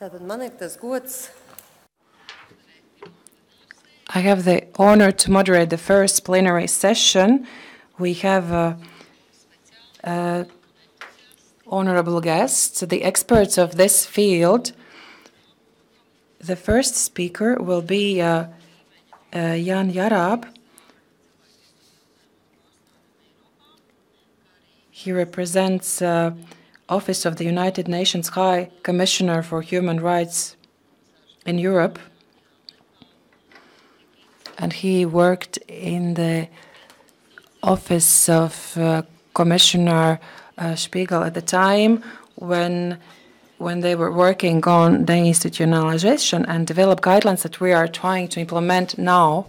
Tātad man ir tas gods. I have the honor to moderate the first plenary session. We have honorable guests, the experts of this field. The first speaker will be Jan Jarab. He represents Office of the United Nations High Commissioner for Human Rights in Europe. And he worked in the office of Commissioner Spiegel at the time when they were working on the institutionalization and develop guidelines that we are trying to implement now.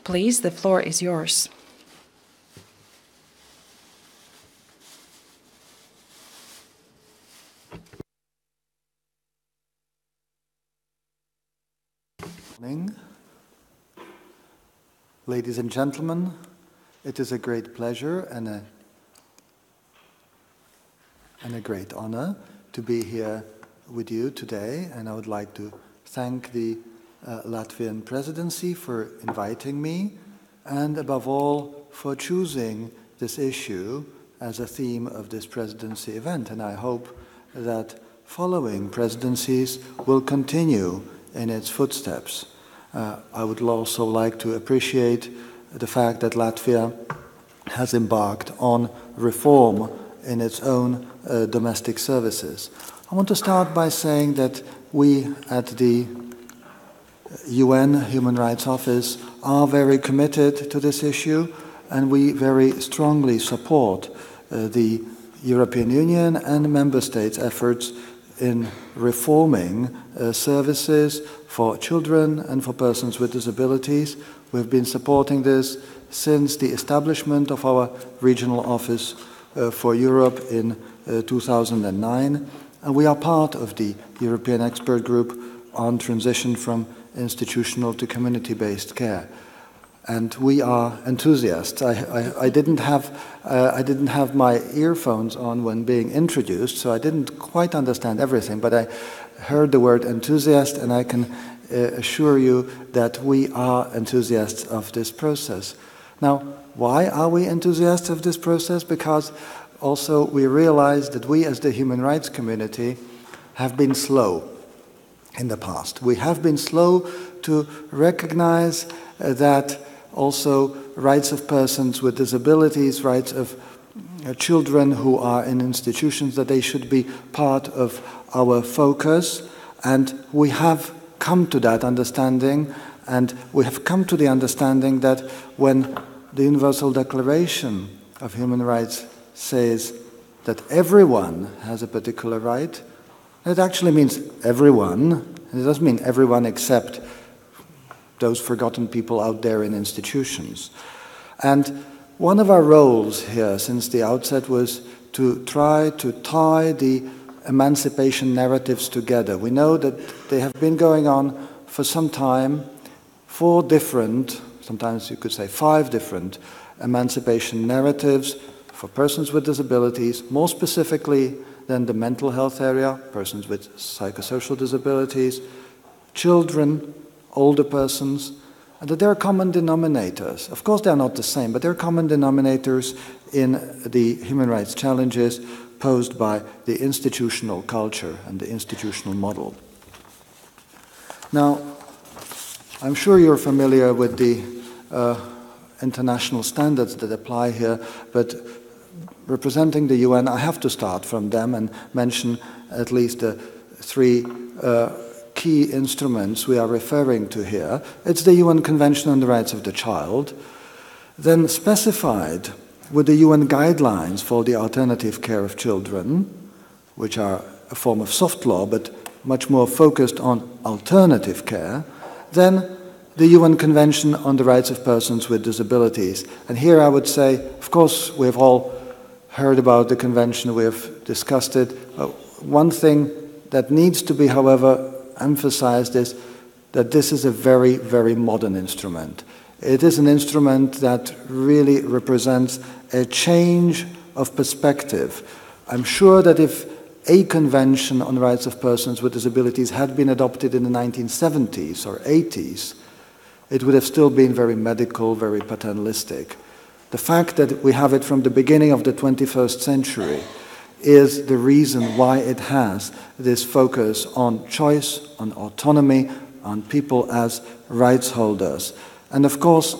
Please, the floor is yours. Morning. Ladies and gentlemen, it is a great pleasure and a great honor to be here with you today, and I would like to thank the Latvian presidency for inviting me, and above all for choosing this issue as a theme of this presidency event. And I hope that following presidencies will continue in its footsteps. I would also like to appreciate the fact that Latvia has embarked on reform in its own domestic services. I want to start by saying that we at the UN Human Rights Office are very committed to this issue, and we very strongly support the European Union and member states' efforts in reforming services for children and for persons with disabilities. We've been supporting this since the establishment of our regional office for Europe in 2009, and we are part of the European Expert Group on transition from institutional to community-based care. And we are enthusiasts. I didn't have my earphones on when being introduced, so I didn't quite understand everything, but I heard the word enthusiast, and I can assure you that we are enthusiasts of this process. Now, why are we enthusiasts of this process? Because also we realize that we as the human rights community have been slow in the past. We have been slow to recognize that also rights of persons with disabilities, rights of children who are in institutions, that they should be part of our focus. And we have come to that understanding, and we have come to the understanding that when the Universal Declaration of Human Rights says that everyone has a particular right, it actually means everyone. It doesn't mean everyone except those forgotten people out there in institutions. And one of our roles here since the outset was to try to tie the emancipation narratives together. We know that they have been going on for some time, 4 different, sometimes you could say 5 different emancipation narratives for persons with disabilities, more specifically than the mental health area, persons with psychosocial disabilities, children, older persons, and that there are common denominators. Of course, they are not the same, but there are common denominators in the human rights challenges posed by the institutional culture and the institutional model. Now, I'm sure you're familiar with the international standards that apply here, but representing the UN, I have to start from them and mention at least the 3 key instruments we are referring to here. It's the UN Convention on the Rights of the Child, then specified with the UN guidelines for the alternative care of children, which are a form of soft law but much more focused on alternative care, then the UN Convention on the Rights of Persons with Disabilities. And here I would say, of course, we've all heard about the convention, we have discussed it. One thing that needs to be, however, emphasized is that this is a very, very modern instrument. It is an instrument that really represents a change of perspective. I'm sure that if a convention on rights of persons with disabilities had been adopted in the 1970s or 80s, it would have still been very medical, very paternalistic. The fact that we have it from the beginning of the 21st century is the reason why it has this focus on choice, on autonomy, on people as rights holders. And of course,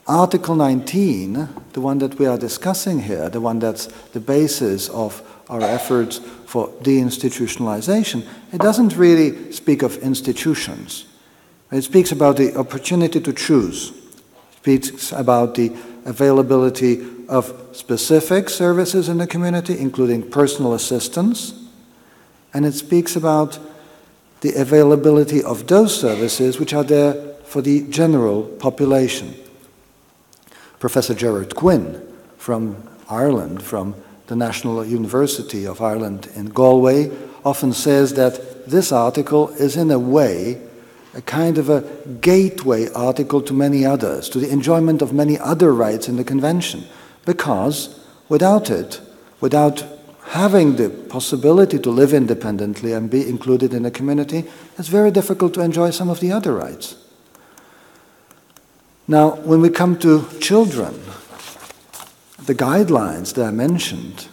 Article 19, the one that we are discussing here, the one that's the basis of our efforts for deinstitutionalization, it doesn't really speak of institutions. It speaks about the opportunity to choose. It speaks about the availability of specific services in the community, including personal assistance, and it speaks about the availability of those services which are there for the general population. Professor Gerard Quinn from Ireland, from the National University of Ireland in Galway, often says that this article is in a way a kind of a gateway article to many others, to the enjoyment of many other rights in the Convention, because without it, without having the possibility to live independently and be included in a community, it's very difficult to enjoy some of the other rights. Now, when we come to children, the guidelines that I mentioned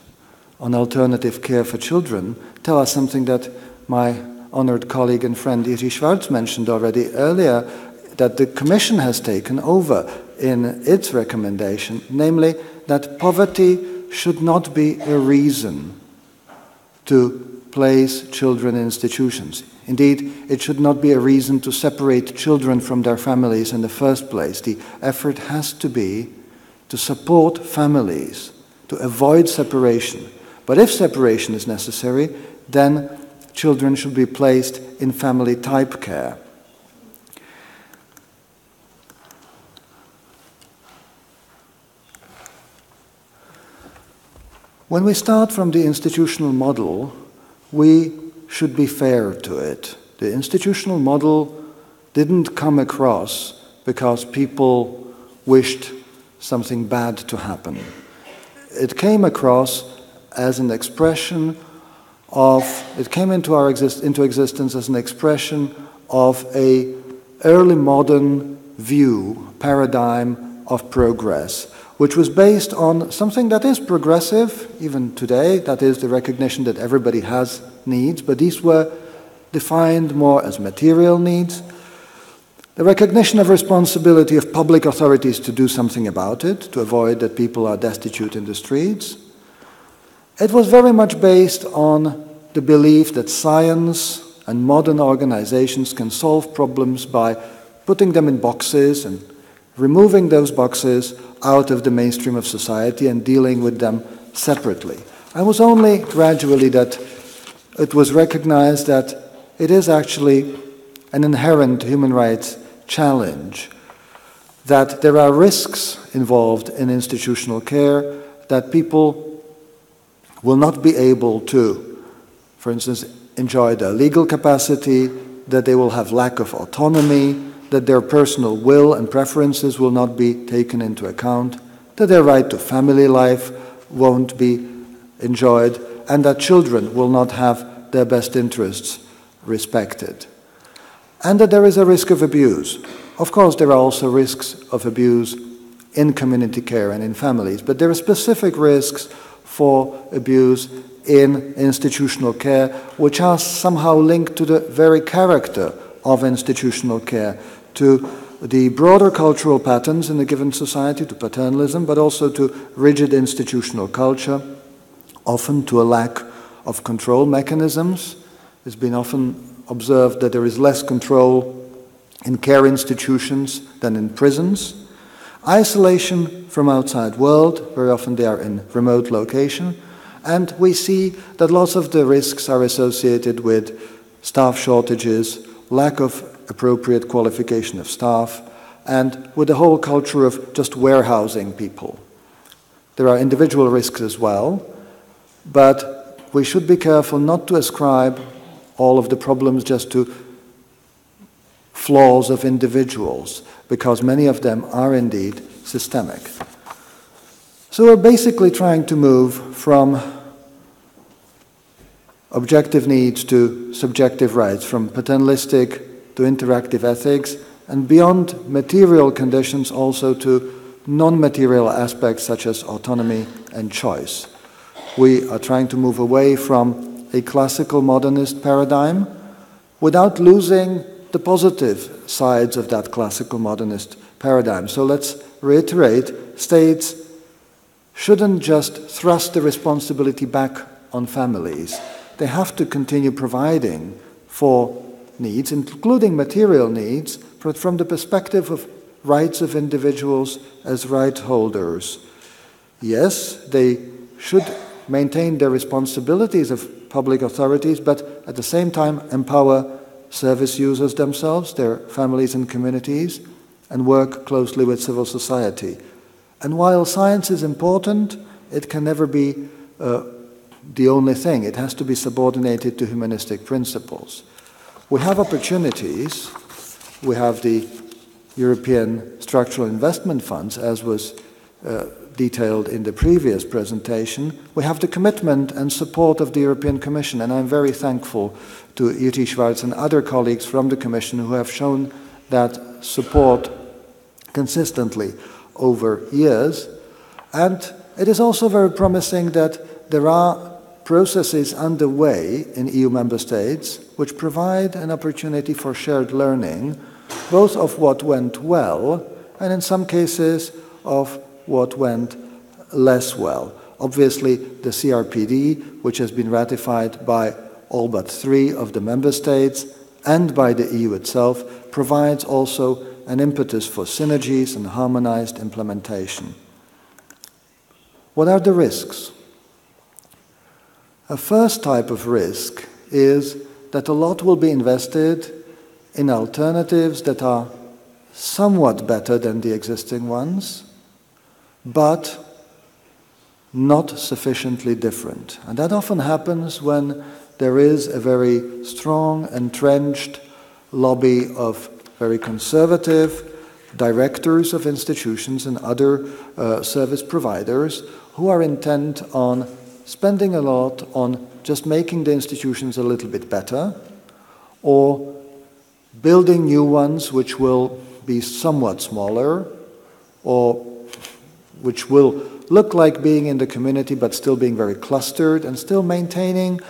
on alternative care for children tell us something that my honored colleague and friend Iri Schwarz mentioned already earlier, that the Commission has taken over in its recommendation, namely that poverty should not be a reason to place children in institutions. Indeed, it should not be a reason to separate children from their families in the first place. The effort has to be to support families, to avoid separation. But if separation is necessary, then children should be placed in family-type care. When we start from the institutional model, we should be fair to it. The institutional model didn't come across because people wished something bad to happen. It came across as an expression of, it came into existence as an expression of a early modern view, paradigm of progress, which was based on something that is progressive, even today, that is the recognition that everybody has needs, but these were defined more as material needs. The recognition of responsibility of public authorities to do something about it, to avoid that people are destitute in the streets. It was very much based on the belief that science and modern organizations can solve problems by putting them in boxes and removing those boxes out of the mainstream of society and dealing with them separately. It was only gradually that it was recognized that it is actually an inherent human rights challenge, that there are risks involved in institutional care, that people will not be able to, for instance, enjoy their legal capacity, that they will have lack of autonomy, that their personal will and preferences will not be taken into account, that their right to family life won't be enjoyed, and that children will not have their best interests respected. And that there is a risk of abuse. Of course, there are also risks of abuse in community care and in families, but there are specific risks for abuse in institutional care, which are somehow linked to the very character of institutional care, to the broader cultural patterns in a given society, to paternalism, but also to rigid institutional culture, often to a lack of control mechanisms. It's been often observed that there is less control in care institutions than in prisons. Isolation from outside world, very often they are in remote location, and we see that lots of the risks are associated with staff shortages, lack of appropriate qualification of staff, and with the whole culture of just warehousing people. There are individual risks as well, but we should be careful not to ascribe all of the problems just to flaws of individuals, because many of them are indeed systemic. So we're basically trying to move from objective needs to subjective rights, from paternalistic to interactive ethics, and beyond material conditions also to non-material aspects such as autonomy and choice. We are trying to move away from a classical modernist paradigm without losing the positive sides of that classical modernist paradigm. So let's reiterate, states shouldn't just thrust the responsibility back on families. They have to continue providing for needs, including material needs, but from the perspective of rights of individuals as right holders. Yes, they should maintain their responsibilities of public authorities, but at the same time empower service users themselves, their families and communities, and work closely with civil society. And while science is important, it can never be the only thing. It has to be subordinated to humanistic principles. We have opportunities. We have the European Structural Investment Funds, as was detailed in the previous presentation. We have the commitment and support of the European Commission, and I'm very thankful to Jyri Schwarz and other colleagues from the Commission who have shown that support consistently over years. And it is also very promising that there are processes underway in EU member states which provide an opportunity for shared learning, both of what went well and in some cases of what went less well. Obviously, the CRPD, which has been ratified by all but 3 of the member states and by the EU itself, provides also an impetus for synergies and harmonized implementation. What are the risks? A first type of risk is that a lot will be invested in alternatives that are somewhat better than the existing ones, but not sufficiently different. And that often happens when there is a very strong, entrenched lobby of very conservative directors of institutions and other service providers who are intent on spending a lot on just making the institutions a little bit better, or building new ones which will be somewhat smaller, or which will look like being in the community but still being very clustered and still maintaining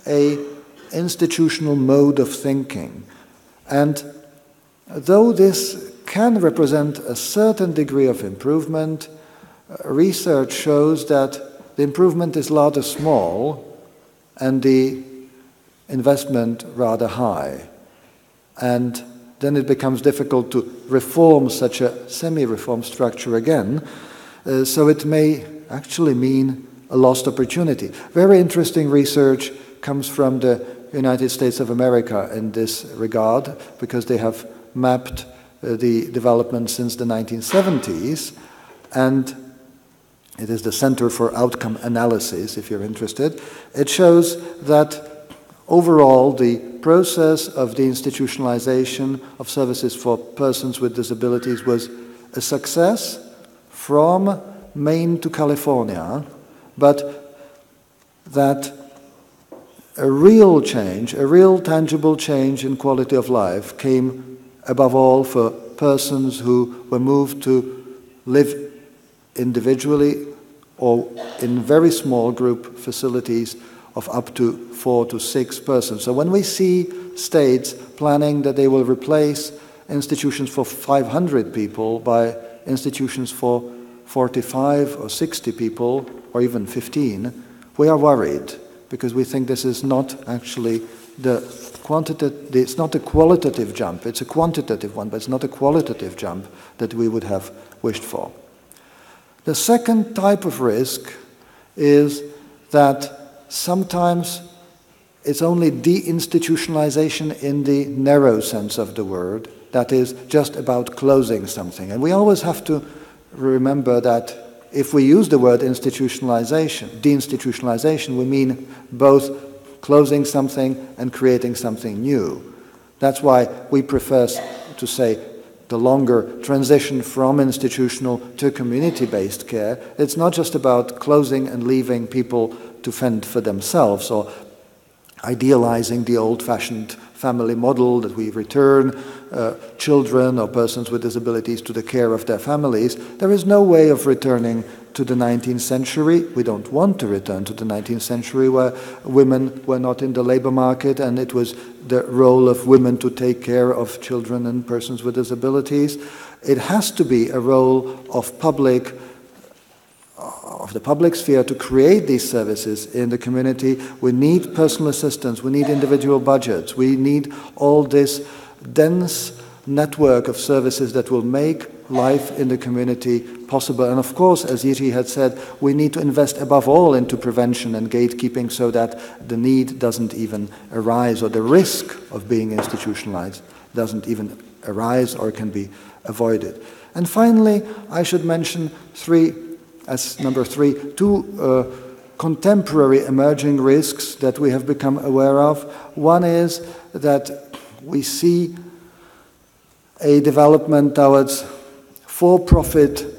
an institutional mode of thinking. And though this can represent a certain degree of improvement, research shows that the improvement is rather small and the investment rather high. And then it becomes difficult to reform such a semi-reform structure again. So it may actually mean a lost opportunity. Very interesting research comes from the United States of America in this regard, because they have mapped the development since the 1970s, and it is the Center for Outcome Analysis, if you're interested. It shows that overall the process of the institutionalization of services for persons with disabilities was a success from Maine to California, but that a real change, a real tangible change in quality of life came above all for persons who were moved to live individually or in very small group facilities of up to 4 to 6 persons. So when we see states planning that they will replace institutions for 500 people by institutions for 45 or 60 people, or even 15, we are worried, because we think this is not actually it's not a qualitative jump, it's a quantitative one, but it's not a qualitative jump that we would have wished for. The second type of risk is that sometimes it's only deinstitutionalization in the narrow sense of the word, that is just about closing something. And we always have to remember that if we use the word deinstitutionalization, we mean both closing something and creating something new. That's why we prefer to say the longer transition from institutional to community-based care. It's not just about closing and leaving people to fend for themselves or idealizing the old-fashioned family model that we return children or persons with disabilities to the care of their families. There is no way of returning to the 19th century. We don't want to return to the 19th century where women were not in the labor market and it was the role of women to take care of children and persons with disabilities. It has to be a role of the public sphere to create these services in the community. We need personal assistance, we need individual budgets, we need all this dense network of services that will make life in the community possible. And of course, as Jiří had said, we need to invest above all into prevention and gatekeeping so that the need doesn't even arise, or the risk of being institutionalized doesn't even arise or can be avoided. And finally, I should mention number three, two contemporary emerging risks that we have become aware of. One is that we see a development towards for-profit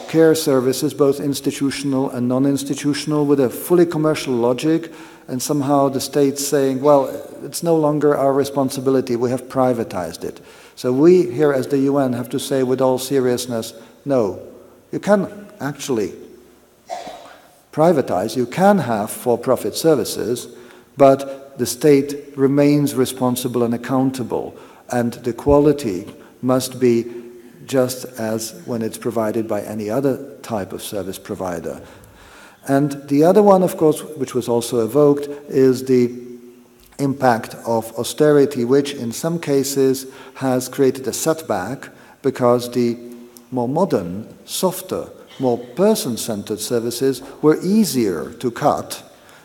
care services, both institutional and non-institutional, with a fully commercial logic, and somehow the state's saying, well, it's no longer our responsibility, we have privatized it. So we here as the UN have to say with all seriousness, no, you can actually privatize, you can have for-profit services, but the state remains responsible and accountable, and the quality must be just as when it's provided by any other type of service provider. And the other one, of course, which was also evoked, is the impact of austerity, which in some cases has created a setback because the more modern, softer, more person-centered services were easier to cut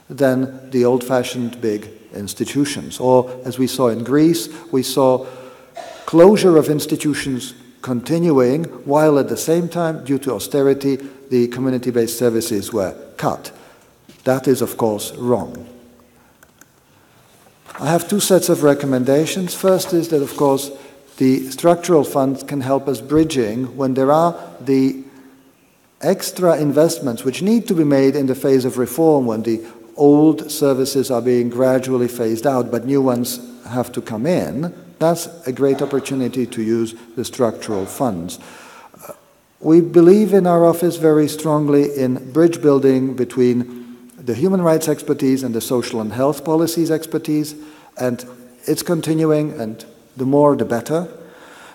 than the old-fashioned big institutions. Or, as we saw in Greece, we saw closure of institutions continuing, while at the same time, due to austerity, the community-based services were cut. That is, of course, wrong. I have two sets of recommendations. First is that, of course, the structural funds can help us bridging when there are the extra investments which need to be made in the phase of reform, when the old services are being gradually phased out, but new ones have to come in. That's a great opportunity to use the structural funds. We believe in our office very strongly in bridge building between the human rights expertise and the social and health policies expertise, and it's continuing, and the more the better.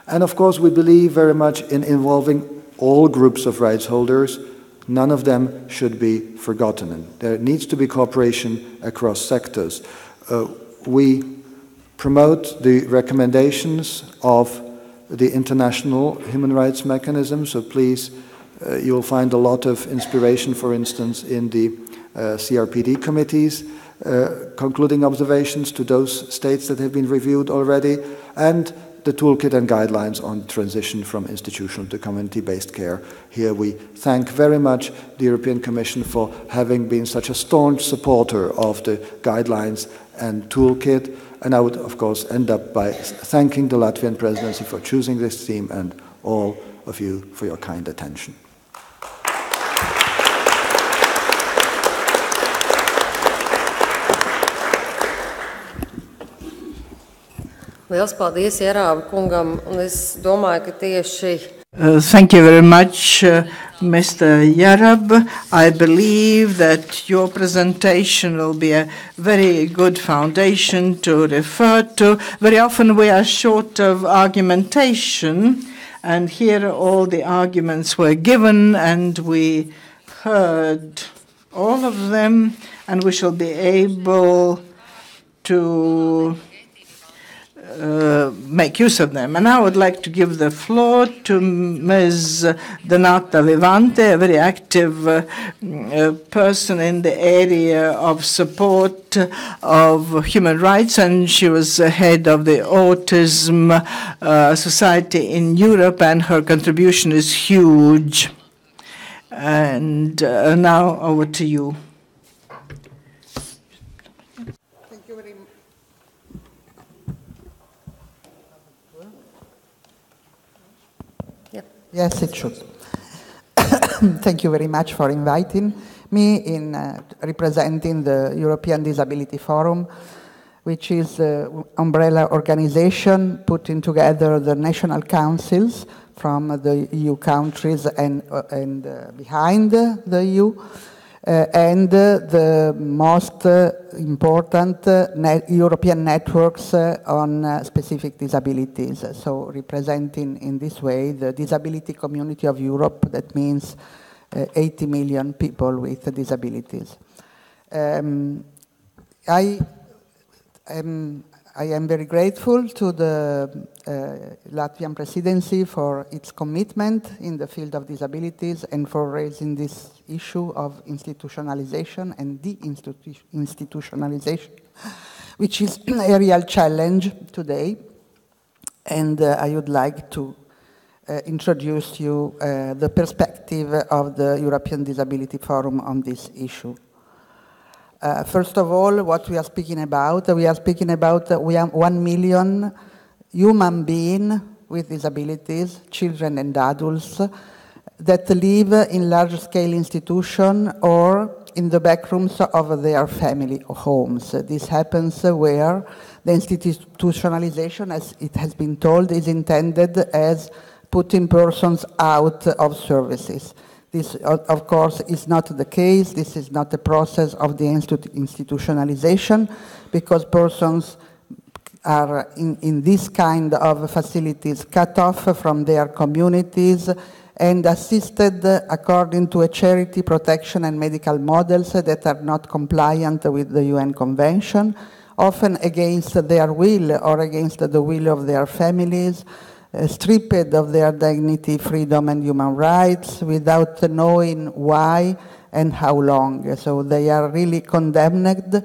And of course we believe very much in involving all groups of rights holders. None of them should be forgotten, and there needs to be cooperation across sectors. We promote the recommendations of the international human rights mechanism, so please, you'll find a lot of inspiration, for instance, in the CRPD committees, concluding observations to those states that have been reviewed already, and the toolkit and guidelines on transition from institutional to community-based care. Here we thank very much the European Commission for having been such a staunch supporter of the guidelines and toolkit. And I would, of course, end up by thanking the Latvian presidency for choosing this theme and all of you for your kind attention. Liels paldies Jerāba kungam, un es domāju, ka tieši Thank you very much, Mr. Jarab. I believe that your presentation will be a very good foundation to refer to. Very often we are short of argumentation, and here all the arguments were given, and we heard all of them, and we shall be able to make use of them. And I would like to give the floor to Ms. Donata Vivante, a very active person in the area of support of human rights, and she was head of the Autism Society in Europe, and her contribution is huge. And now over to you. Yes, it should. Thank you very much for inviting me in representing the European Disability Forum, which is an umbrella organization putting together the national councils from the EU countries and behind the EU, and the most important European networks on specific disabilities. So representing in this way the disability community of Europe, that means 80 million people with disabilities. I am very grateful to the Latvian presidency for its commitment in the field of disabilities and for raising this issue of institutionalization and de-institutionalization, which is a real challenge today. And I would like to introduce you the perspective of the European Disability Forum on this issue. First of all, what we are speaking about, we have 1 million human beings with disabilities, children and adults, that live in large-scale institutions or in the backrooms of their family homes. This happens where the institutionalization, as it has been told, is intended as putting persons out of services. This, of course, is not the case. This is not the process of the institutionalization, because persons are in this kind of facilities cut off from their communities and assisted according to a charity protection and medical models that are not compliant with the UN Convention, often against their will or against the will of their families, stripped of their dignity, freedom, and human rights without knowing why and how long. So they are really condemned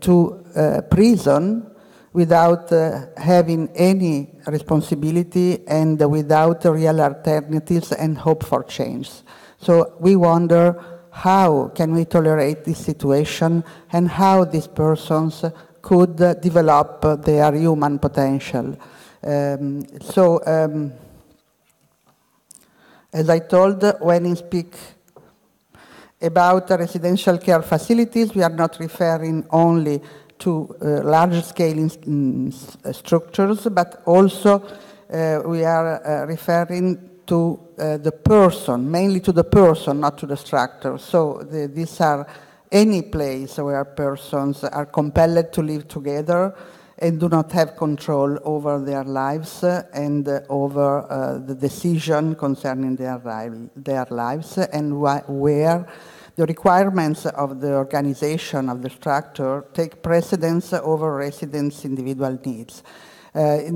to prison without having any responsibility and without real alternatives and hope for change. So we wonder, how can we tolerate this situation and how these persons could develop their human potential. As I told, when we speak about residential care facilities, we are not referring only to large-scale structures, but also we are referring to the person, mainly to the person, not to the structure. So these are any place where persons are compelled to live together and do not have control over their lives and over the decision concerning their lives, and where the requirements of the organization of the structure take precedence over residents' individual needs.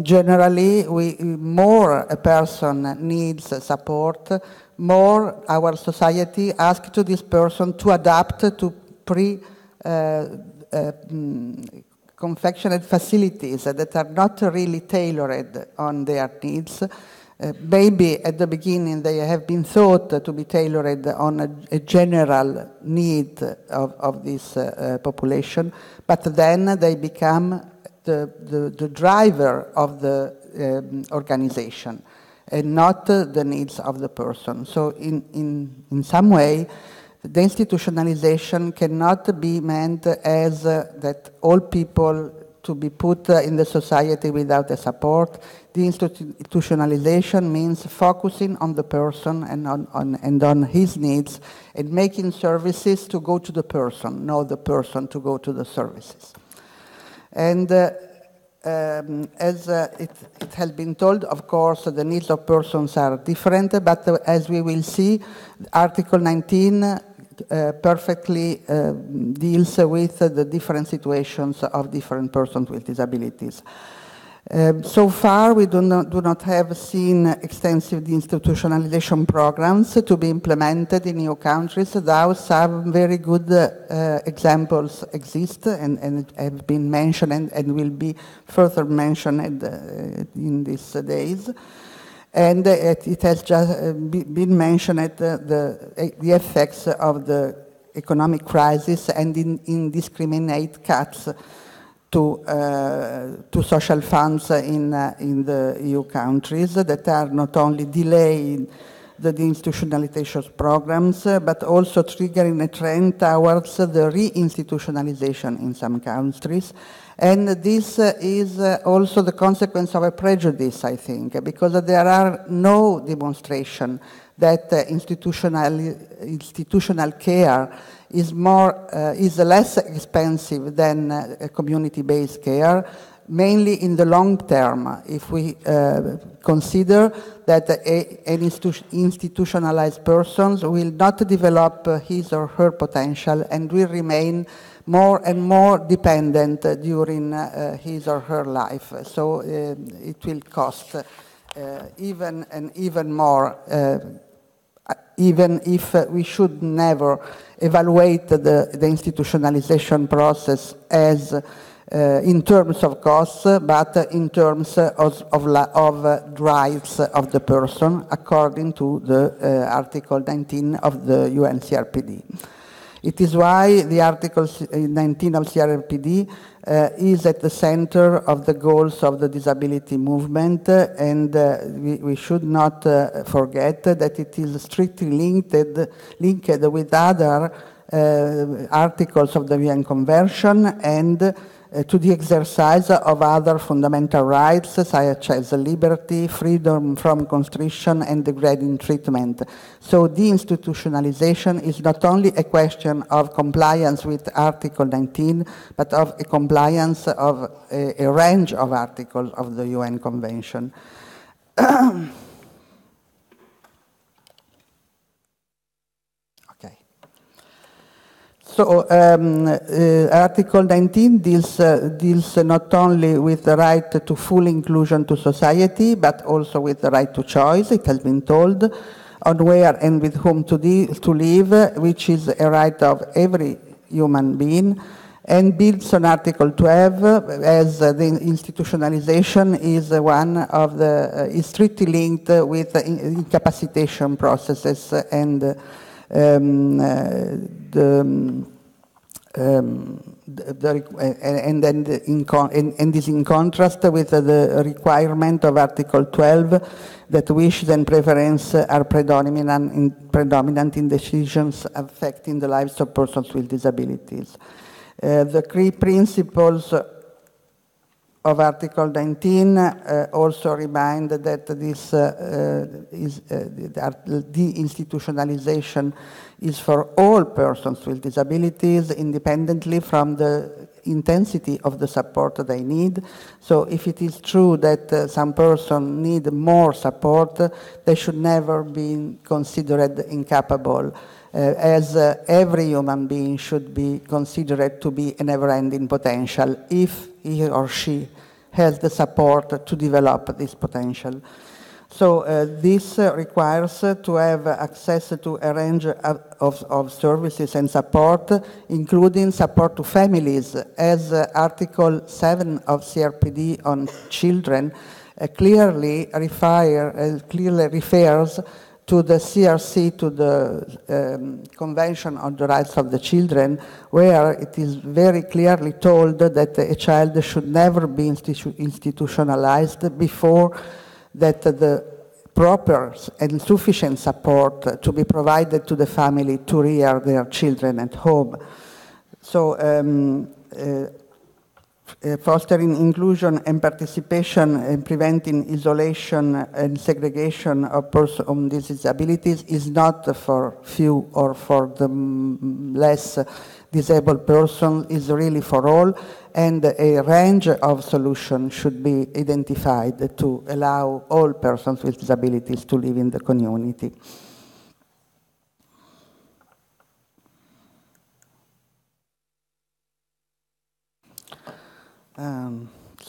Generally, more a person needs support, more our society asks to this person to adapt to confectioned facilities that are not really tailored on their needs. Maybe at the beginning they have been thought to be tailored on a general need of this population, but then they become the driver of the organization and not the needs of the person. So in some way, the institutionalization cannot be meant as that all people to be put in the society without a support. The institutionalization means focusing on the person and on his needs and making services to go to the person, not the person to go to the services. And as it has been told, of course, the needs of persons are different, but as we will see, Article 19 perfectly deals with the different situations of different persons with disabilities. So far, we do not have seen extensive institutionalization programs to be implemented in EU countries, though some very good examples exist and have been mentioned and will be further mentioned in these days. And it has just been mentioned the effects of the economic crisis and indiscriminate cuts to social funds in the EU countries that are not only delaying the deinstitutionalization programs, but also triggering a trend towards the re-institutionalization in some countries. And this is also the consequence of a prejudice, I think, because there are no demonstration that institutional care is less expensive than community-based care, mainly in the long term, if we consider that an institutionalized person will not develop his or her potential and will remain more and more dependent during his or her life. So it will cost even more, even if we should never evaluate the institutionalization process as in terms of costs, but in terms of rights of the person, according to the Article 19 of the UNCRPD. It is why the Article 19 of CRPD is at the center of the goals of the disability movement, and we should not forget that it is strictly linked with other articles of the UN Convention and to the exercise of other fundamental rights, such as liberty, freedom from constriction, and degrading treatment. So deinstitutionalization is not only a question of compliance with Article 19, but of a compliance of a range of articles of the UN Convention. So Article 19 deals not only with the right to full inclusion to society, but also with the right to choice, it has been told, on where and with whom to live, which is a right of every human being, and builds on Article 12 as the institutionalization is one of the, is strictly linked with incapacitation processes and and is in contrast with the requirement of Article 12 that wishes and preference are predominant in decisions affecting the lives of persons with disabilities. The key principles of Article 19 also remind that this deinstitutionalization is for all persons with disabilities, independently from the intensity of the support they need. So if it is true that some person need more support, they should never be considered incapable, as every human being should be considered to be a never-ending potential if he or she has the support to develop this potential. So this requires to have access to a range of services and support, including support to families, as Article 7 of CRPD on children clearly refers to the CRC, to the Convention on the Rights of the Children, where it is very clearly told that a child should never be institutionalized before that the proper and sufficient support to be provided to the family to rear their children at home. So fostering inclusion and participation and preventing isolation and segregation of persons with disabilities is not for few or for the less disabled person, is really for all, and a range of solutions should be identified to allow all persons with disabilities to live in the community.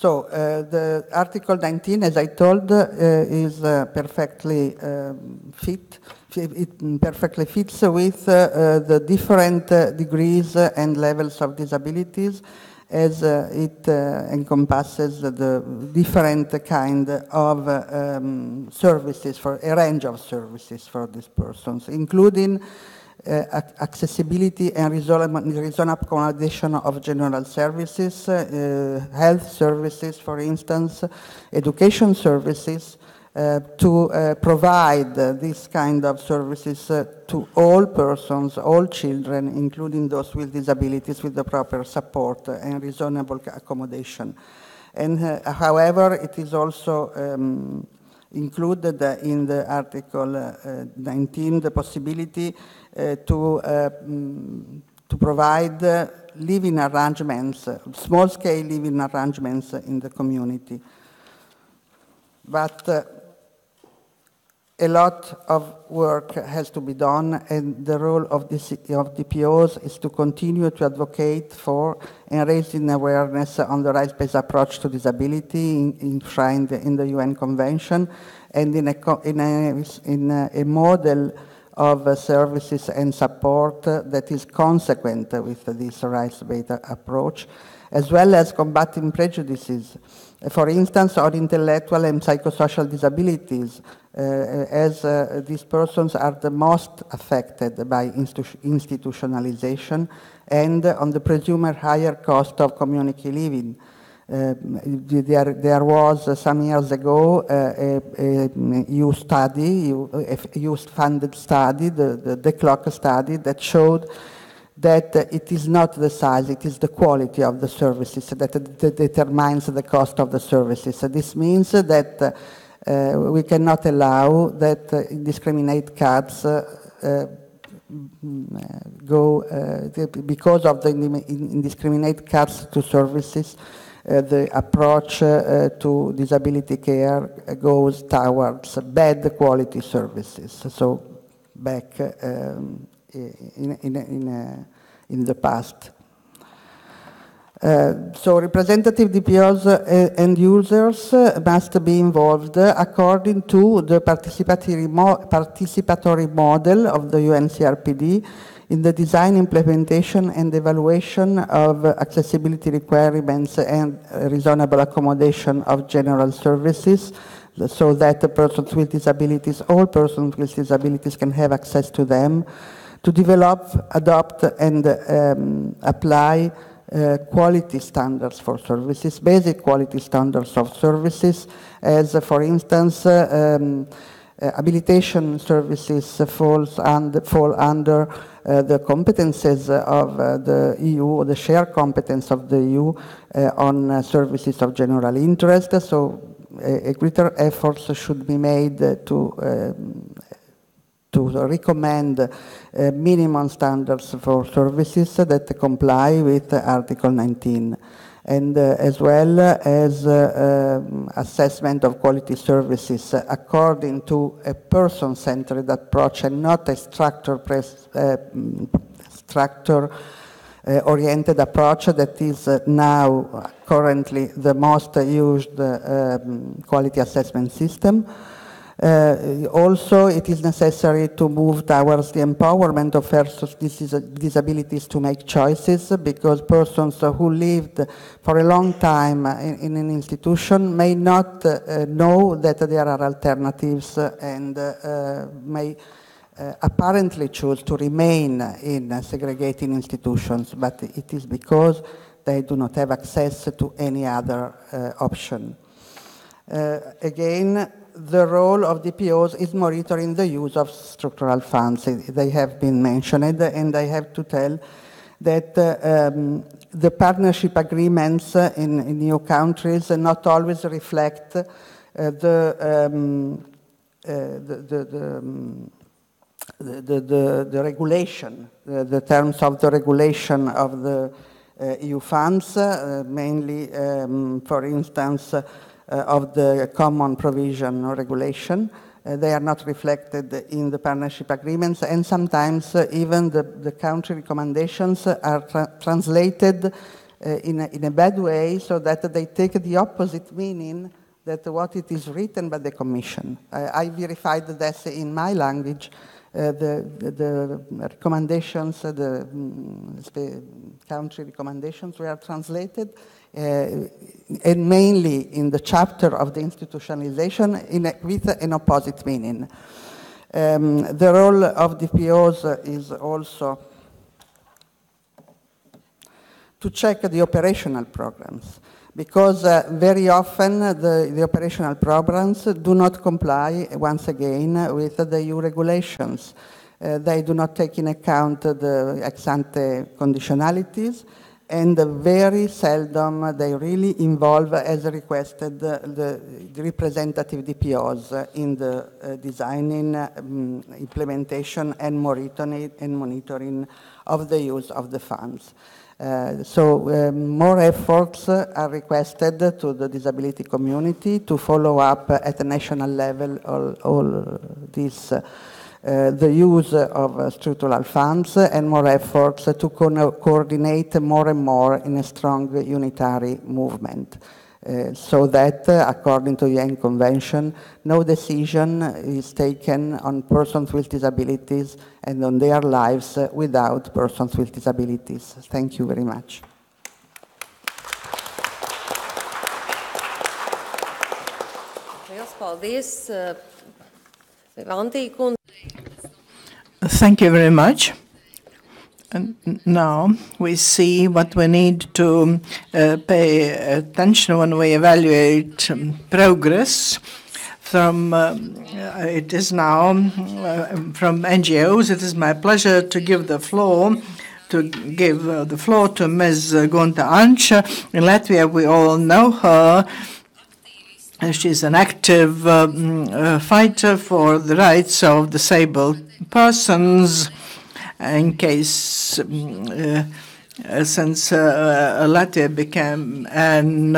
The Article 19, as I told, is perfectly fit. It perfectly fits with the different degrees and levels of disabilities, as it encompasses the different kind of services, for a range of services for these persons, including accessibility and reasonable accommodation of general services, health services, for instance, education services, to provide this kind of services to all persons, all children, including those with disabilities, with the proper support and reasonable accommodation. And however, it is also included in the Article 19 the possibility to provide living arrangements, small-scale living arrangements in the community. But a lot of work has to be done, and the role of DPOs is to continue to advocate for and raising awareness on the rights-based approach to disability enshrined in the UN Convention, and in a model of services and support that is consequent with this rights-based approach, as well as combating prejudices. For instance, on intellectual and psychosocial disabilities, as these persons are the most affected by institutionalization, and on the presumed higher cost of community living. There was some years ago a youth-funded study, the Clock study, that showed that it is not the size, it is the quality of the services that determines the cost of the services. This means that we cannot allow that indiscriminate cuts go because of the indiscriminate cuts to services. The approach to disability care goes towards bad quality services. So back in the past. So representative DPOs and users must be involved according to the participatory model of the UNCRPD in the design, implementation, and evaluation of accessibility requirements and reasonable accommodation of general services, so that the persons with disabilities, all persons with disabilities, can have access to them, to develop, adopt, and apply quality standards for services, basic quality standards of services, as for instance, habilitation services fall under the competences of the EU, or the shared competence of the EU on services of general interest. So a greater efforts should be made to recommend minimum standards for services that comply with Article 19, and as well as assessment of quality services according to a person-centered approach and not a structure-oriented approach that is now currently the most used quality assessment system. Also, it is necessary to move towards the empowerment of persons with disabilities to make choices, because persons who lived for a long time in an institution may not know that there are alternatives and may apparently choose to remain in segregating institutions, but it is because they do not have access to any other option. Again, the role of DPOs is monitoring the use of structural funds. They have been mentioned, and I have to tell that the partnership agreements in new countries not always reflect the regulation, the terms of the regulation of the EU funds, mainly, for instance, of the common provision or regulation. They are not reflected in the partnership agreements, and sometimes even the country recommendations are translated in a bad way, so that they take the opposite meaning that what it is written by the Commission. I verified that in my language. The recommendations, the country recommendations were translated and mainly in the chapter of the institutionalization with an opposite meaning. The role of DPOs is also to check the operational programs. because very often the operational programs do not comply, once again, with the EU regulations. They do not take in account the ex-ante conditionalities, and very seldom they really involve, as requested, the representative DPOs in the designing, implementation, and monitoring of the use of the funds. So more efforts are requested to the disability community to follow up at the national level all this the use of structural funds, and more efforts to coordinate more and more in a strong unitary movement. So that, according to UN Convention, no decision is taken on persons with disabilities and on their lives without persons with disabilities. Thank you very much. Liels paldies, Vantī kundze. Thank you very much. And now we see what we need to pay attention when we evaluate progress. It is now from NGOs. It is my pleasure to give the floor to Ms. Gunta Anča. In Latvia, we all know her. She's an active fighter for the rights of disabled persons. In case since Latvia became an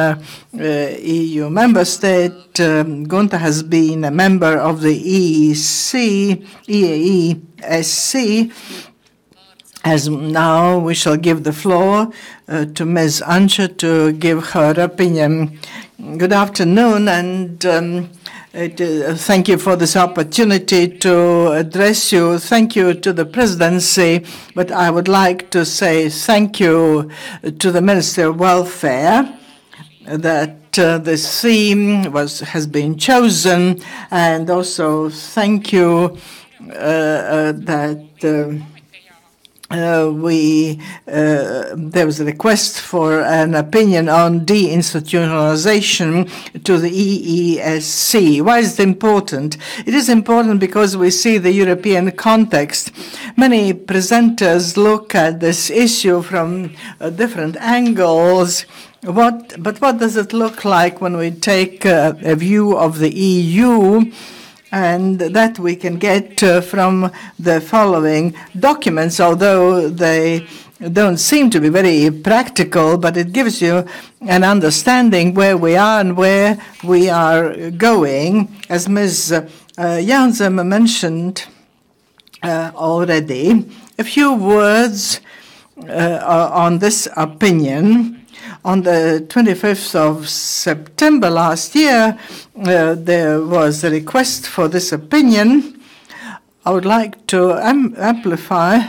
EU member state, Gunta has been a member of the EEASC. As now, we shall give the floor to Ms. Anča to give her opinion. Good afternoon, and thank you for this opportunity to address you. Thank you to the presidency, but I would like to say thank you to the Minister of Welfare that this theme has been chosen, and also thank you that there was a request for an opinion on deinstitutionalization to the EEASC. Why is it important? It is important because we see the European context. Many presenters look at this issue from different angles. But what does it look like when we take a view of the EU? And that we can get from the following documents, although they don't seem to be very practical, but it gives you an understanding where we are and where we are going. As Ms. Jaunzema mentioned already, a few words on this opinion. On the 25th of September last year, there was a request for this opinion. I would like to amplify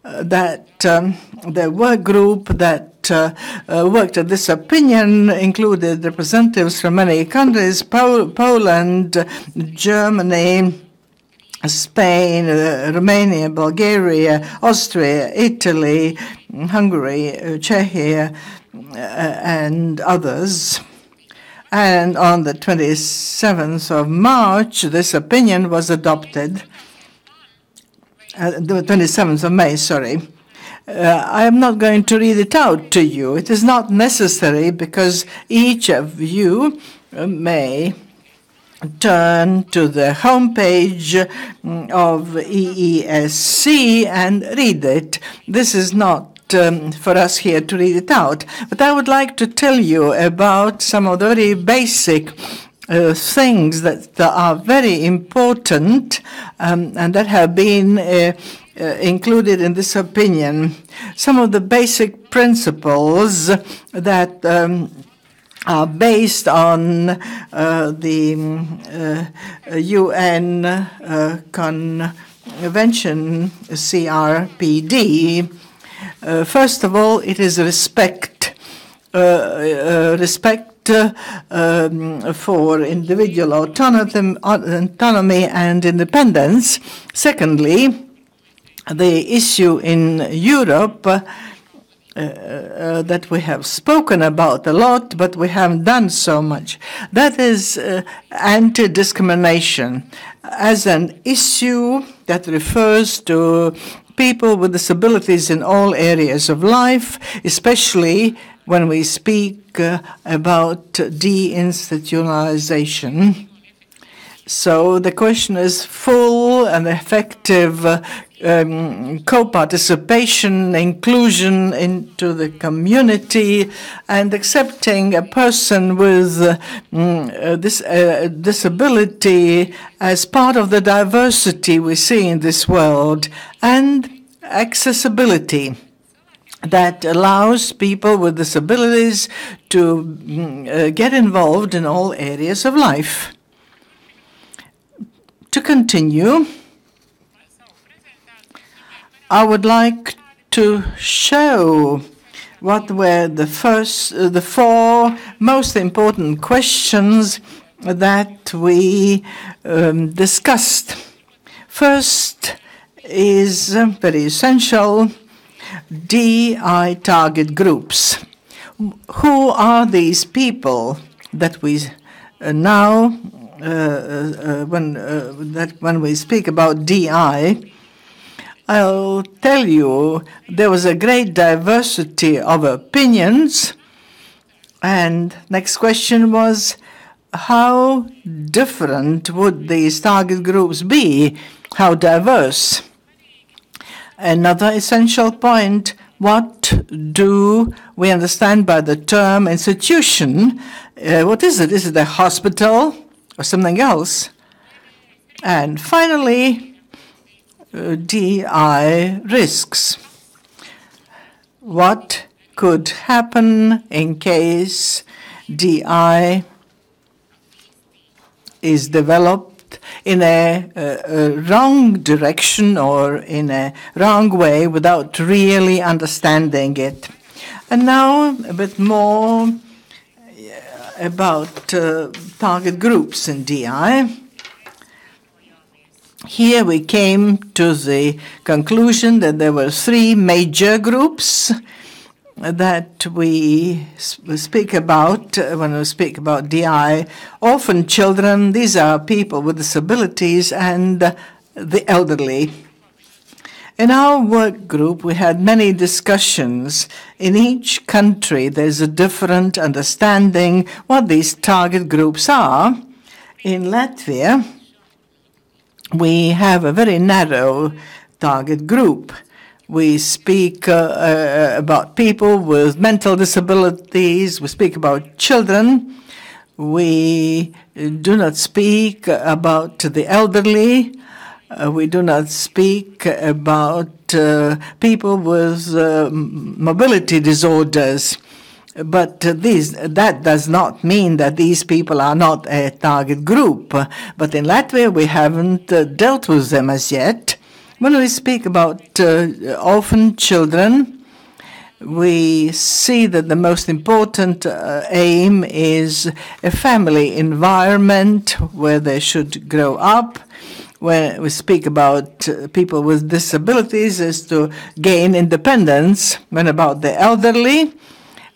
that the work group that worked at this opinion included representatives from many countries: Poland, Germany, Spain, Romania, Bulgaria, Austria, Italy, Hungary, Czechia, and others. And on the 27th of March, this opinion was adopted. The 27th of May, sorry. I am not going to read it out to you. It is not necessary because each of you may turn to the homepage of EEASC and read it. This is not for us here to read it out, but I would like to tell you about some of the very basic things that are very important and that have been included in this opinion. Some of the basic principles that are based on the UN Convention, CRPD. First of all, it is respect. Respect for individual autonomy and independence. Secondly, the issue in Europe that we have spoken about a lot, but we haven't done so much. That is anti-discrimination as an issue that refers to people with disabilities in all areas of life, especially when we speak about deinstitutionalization. So the question is full and effective co-participation, inclusion into the community, and accepting a person with this disability as part of the diversity we see in this world, and accessibility that allows people with disabilities to get involved in all areas of life. To continue, I would like to show what were the four most important questions that we discussed. First is very essential, DI target groups. Who are these people that we now, when we speak about DI, I'll tell you there was a great diversity of opinions. And next question was, how different would these target groups be? How diverse? Another essential point, what do we understand by the term institution? What is it? Is it a hospital or something else? And finally, DI risks. What could happen in case DI is developed in a wrong direction or in a wrong way without really understanding it? And now a bit more about target groups in DI. Here we came to the conclusion that there were three major groups that we speak about when we speak about DI. Orphan children, these are people with disabilities, and the elderly. In our work group, we had many discussions. In each country, there's a different understanding what these target groups are. In Latvia, we have a very narrow target group. We speak about people with mental disabilities. We speak about children. We do not speak about the elderly. We do not speak about people with mobility disorders. But that does not mean that these people are not a target group. But in Latvia, we haven't dealt with them as yet. When we speak about orphan children, we see that the most important aim is a family environment where they should grow up. When we speak about people with disabilities, is to gain independence. When about the elderly,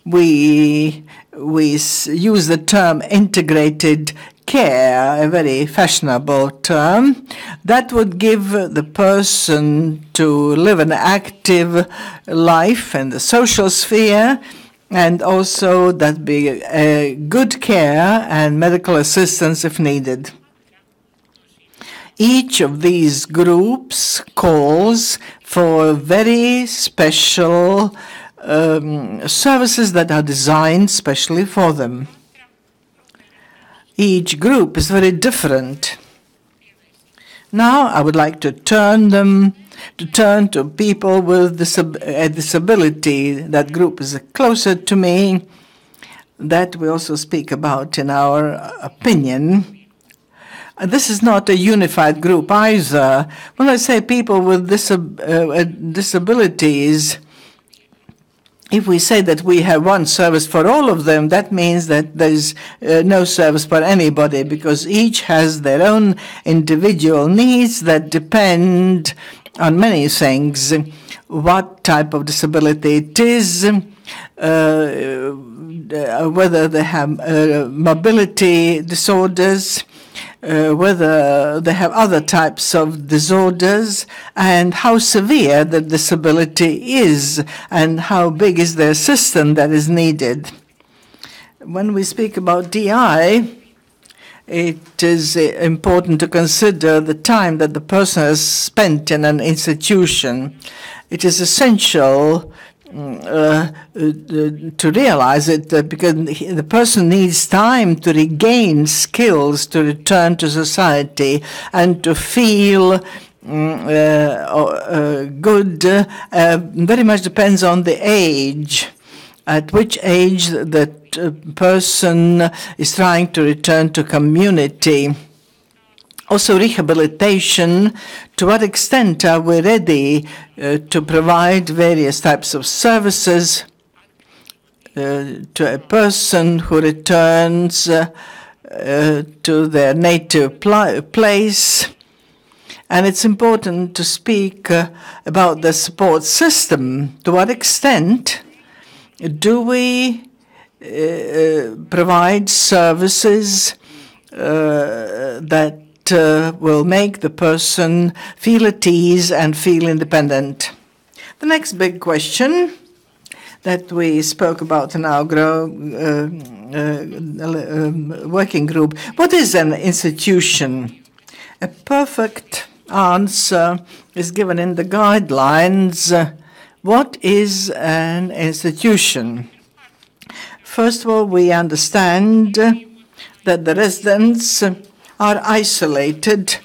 we use the term integrated care, a very fashionable term, that would give the person to live an active life in the social sphere, and also that be a good care and medical assistance if needed. Each of these groups calls for very special services that are designed specially for them. Each group is very different. Now I would like to turn to people with a disability. That group is closer to me, that we also speak about in our opinion. This is not a unified group either. When I say people with disabilities, if we say that we have one service for all of them, that means that there's no service for anybody, because each has their own individual needs that depend on many things. what type of disability it is, whether they have mobility disorders, whether they have other types of disorders, and how severe the disability is, and how big is the assistance that is needed. When we speak about DI, it is important to consider the time that the person has spent in an institution. It is essential to realize it because the person needs time to regain skills to return to society and to feel good. Very much depends on the age. At which age the person is trying to return to community. Also rehabilitation, to what extent are we ready to provide various types of services to a person who returns to their native place. And it's important to speak about the support system. To what extent do we provide services that will make the person feel at ease and feel independent? The next big question that we spoke about in our working group, what is an institution? A perfect answer is given in the guidelines. What is an institution? First of all, we understand that the residents are isolated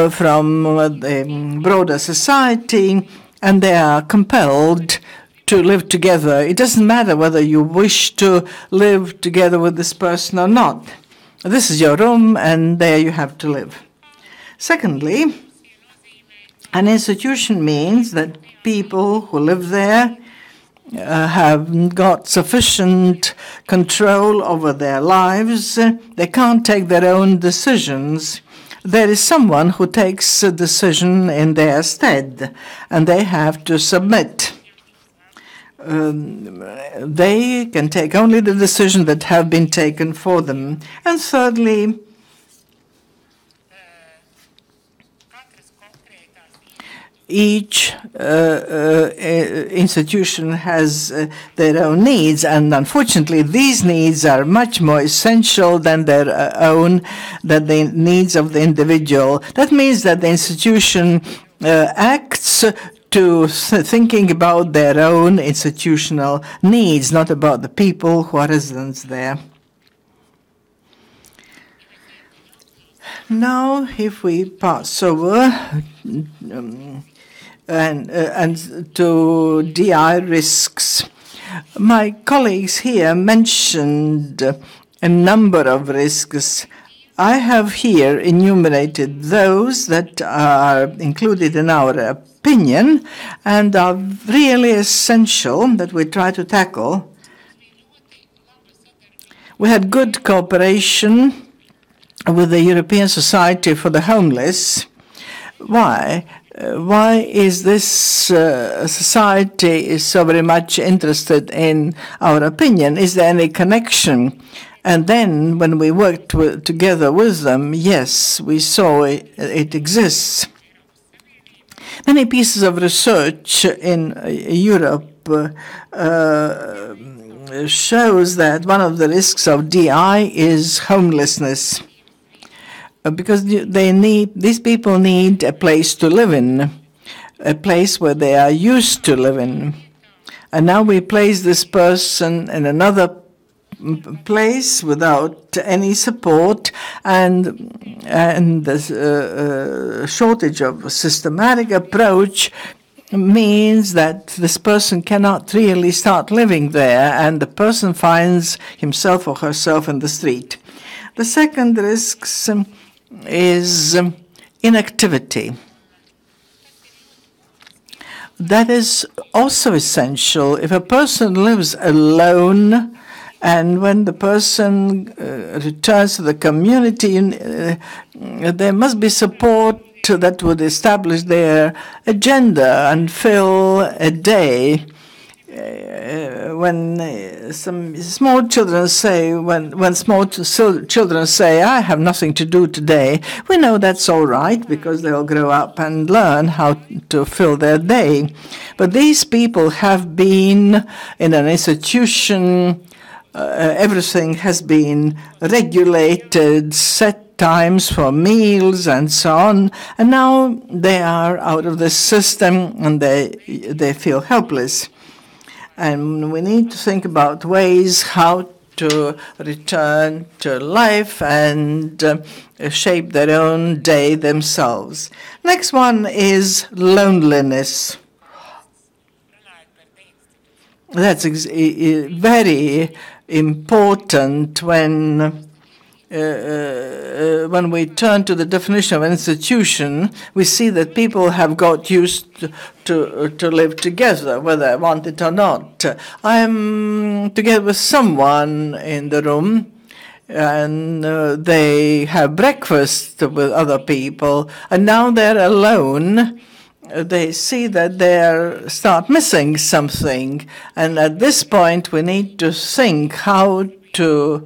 from the broader society, and they are compelled to live together. It doesn't matter whether you wish to live together with this person or not. This is your room, and there you have to live. Secondly, an institution means that people who live there have got sufficient control over their lives. They can't take their own decisions. There is someone who takes a decision in their stead, and they have to submit. They can take only the decisions that have been taken for them. And thirdly, each institution has their own needs, and unfortunately these needs are much more essential than the needs of the individual. That means that the institution acts to thinking about their own institutional needs, not about the people who are residents there. Now, if we pass over and to DI risks. My colleagues here mentioned a number of risks. I have here enumerated those that are included in our opinion and are really essential that we try to tackle. We had good cooperation with the European Society for the Homeless. Why? Why is this society so very much interested in our opinion? Is there any connection? And then when we worked together with them, yes, we saw it exists. Many pieces of research in Europe shows that one of the risks of DI is homelessness. Because these people need a place to live in, a place where they are used to living. And now we place this person in another place without any support, and the shortage of a systematic approach means that this person cannot really start living there, and the person finds himself or herself in the street. The second risk is inactivity. That is also essential. If a person lives alone, and when the person returns to the community, there must be support that would establish their agenda and fill a day. When some small children say, when small children say, I have nothing to do today, we know that's all right because they'll grow up and learn how to fill their day. But these people have been in an institution, everything has been regulated, set times for meals and so on, and now they are out of the system and they feel helpless. And we need to think about ways how to return to life and shape their own day themselves. Next one is loneliness. That's very important when we turn to the definition of an institution. We see that people have got used to live together, whether I want it or not. I'm together with someone in the room, and they have breakfast with other people, and now they're alone. They see that they start missing something, and at this point we need to think how to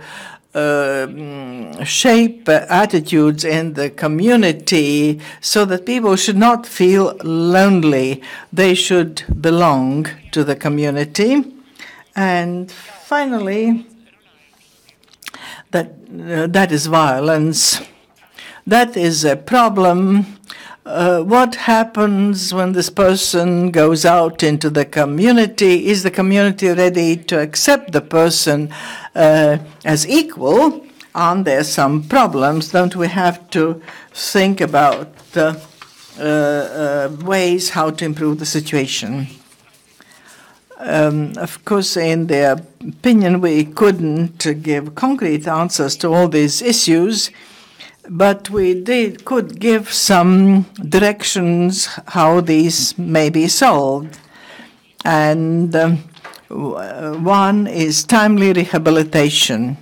shape attitudes in the community so that people should not feel lonely. They should belong to the community. And finally, that is violence. That is a problem. What happens when this person goes out into the community? Is the community ready to accept the person as equal? Aren't there some problems? Don't we have to think about ways how to improve the situation? Of course, in their opinion, we couldn't give concrete answers to all these issues, but we could give some directions how these may be solved. And one is timely rehabilitation.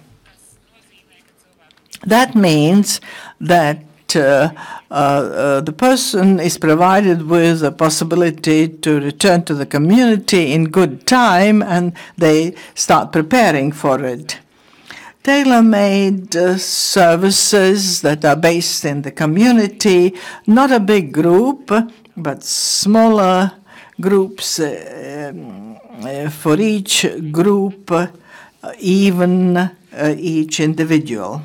That means that the person is provided with the possibility to return to the community in good time, and they start preparing for it. Tailor-made services that are based in the community, not a big group, but smaller groups for each group, even each individual.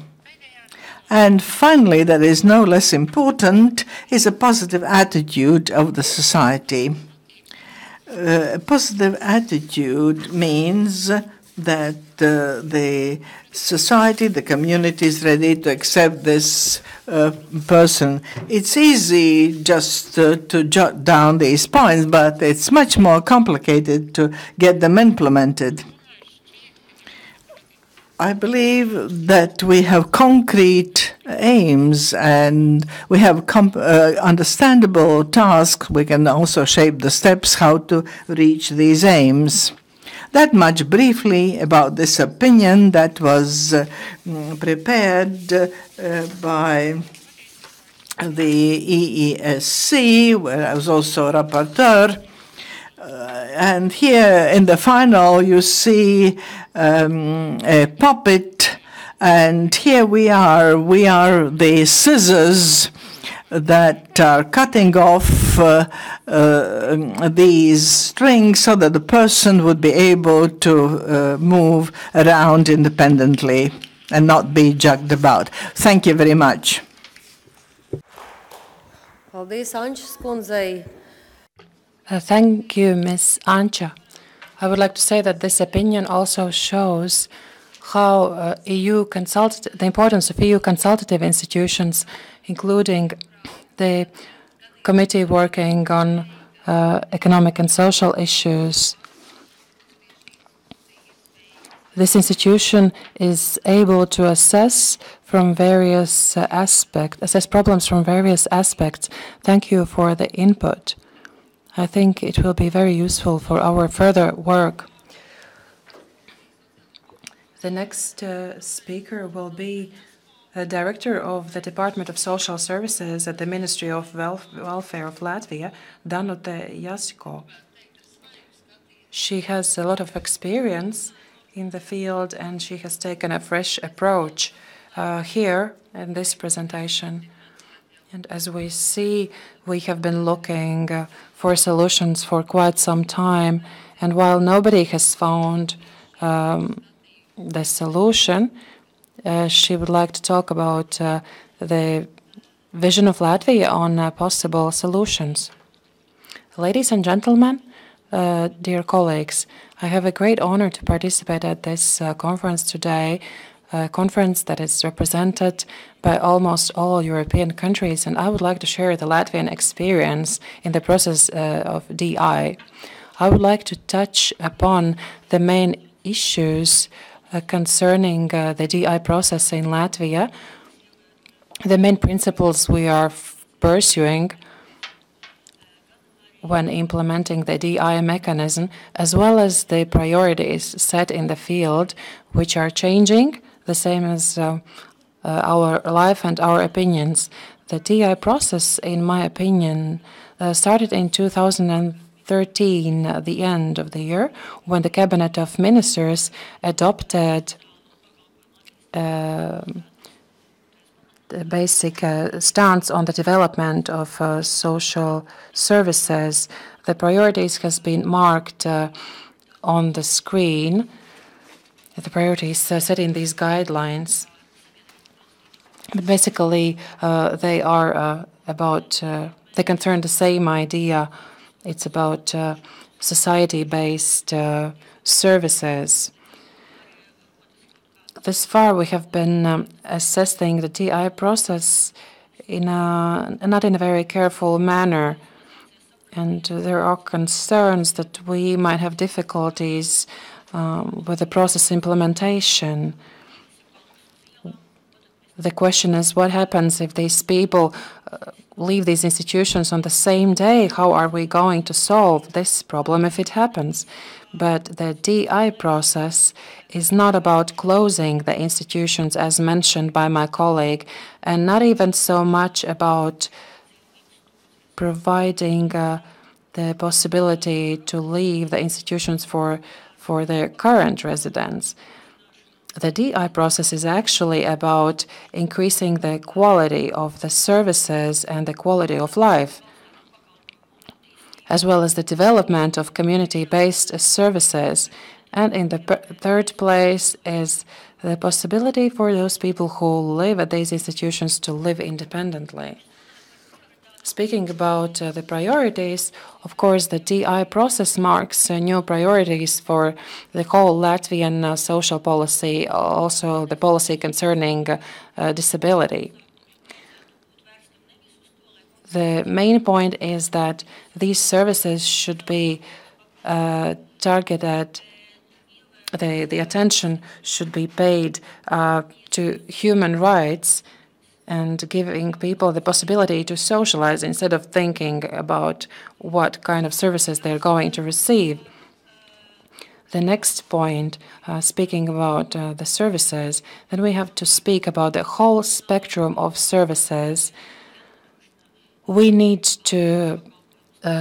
And finally, that is no less important, is a positive attitude of the society. A positive attitude means that the society, the community is ready to accept this person. It's easy just to jot down these points, but it's much more complicated to get them implemented. I believe that we have concrete aims and we have understandable tasks. We can also shape the steps how to reach these aims. That much briefly about this opinion that was prepared by the EESC, where I was also a rapporteur. And here in the final, you see a puppet, and here we are the scissors that are cutting off these strings so that the person would be able to move around independently and not be jugged about. Thank you very much. Paldies, Ančas kundzei. Thank you, Ms. Anča. I would like to say that this opinion also shows how the importance of EU consultative institutions, including the committee working on economic and social issues. This institution is able to assess from various assess problems from various aspects. Thank you for the input. I think it will be very useful for our further work. The next speaker will be the director of the Department of Social Services at the Ministry of Welfare of Latvia, Danute Jasko. She has a lot of experience in the field, and she has taken a fresh approach here in this presentation. And as we see, we have been looking for solutions for quite some time, and while nobody has found the solution, she would like to talk about the vision of Latvia on possible solutions. Ladies and gentlemen, dear colleagues, I have a great honor to participate at this conference today, a conference that is represented by almost all European countries, and I would like to share the Latvian experience in the process of DI. I would like to touch upon the main issues concerning the DI process in Latvia, the main principles we are pursuing when implementing the DI mechanism, as well as the priorities set in the field, which are changing, the same as our life and our opinions. The DI process, in my opinion, started in 2013, at the end of the year, when the Cabinet of Ministers adopted the basic stance on the development of social services. The priorities has been marked on the screen. The priorities set in these guidelines. But basically, they are about, they concern the same idea. It's about society-based services. Thus far, we have been assessing the DI process not in a very careful manner, and there are concerns that we might have difficulties with the process implementation. The question is, what happens if these people leave these institutions on the same day? How are we going to solve this problem if it happens? But the DI process is not about closing the institutions, as mentioned by my colleague, and not even so much about providing the possibility to leave the institutions for their current residents. The DI process is actually about increasing the quality of the services and the quality of life, as well as the development of community-based services. And in the third place is the possibility for those people who live at these institutions to live independently. Speaking about the priorities, of course, the DI process marks new priorities for the whole Latvian social policy, also the policy concerning disability. The main point is that these services should be targeted, the attention should be paid to human rights and giving people the possibility to socialize instead of thinking about what kind of services they're going to receive. The next point, speaking about the services, then we have to speak about the whole spectrum of services. We need to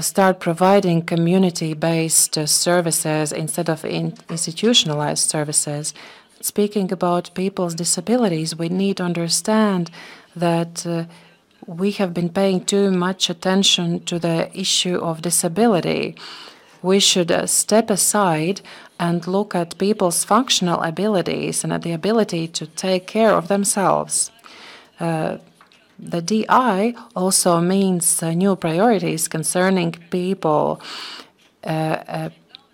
start providing community-based services instead of institutionalized services. Speaking about people's disabilities, we need to understand that we have been paying too much attention to the issue of disability. We should step aside and look at people's functional abilities and at the ability to take care of themselves. The DI also means new priorities concerning people, a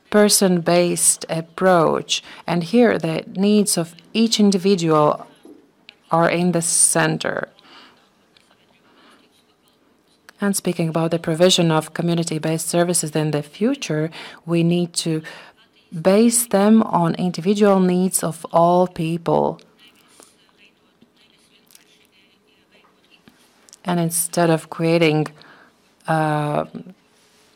person-based approach, and here the needs of each individual are in the center. And speaking about the provision of community-based services in the future, we need to base them on individual needs of all people. And instead of creating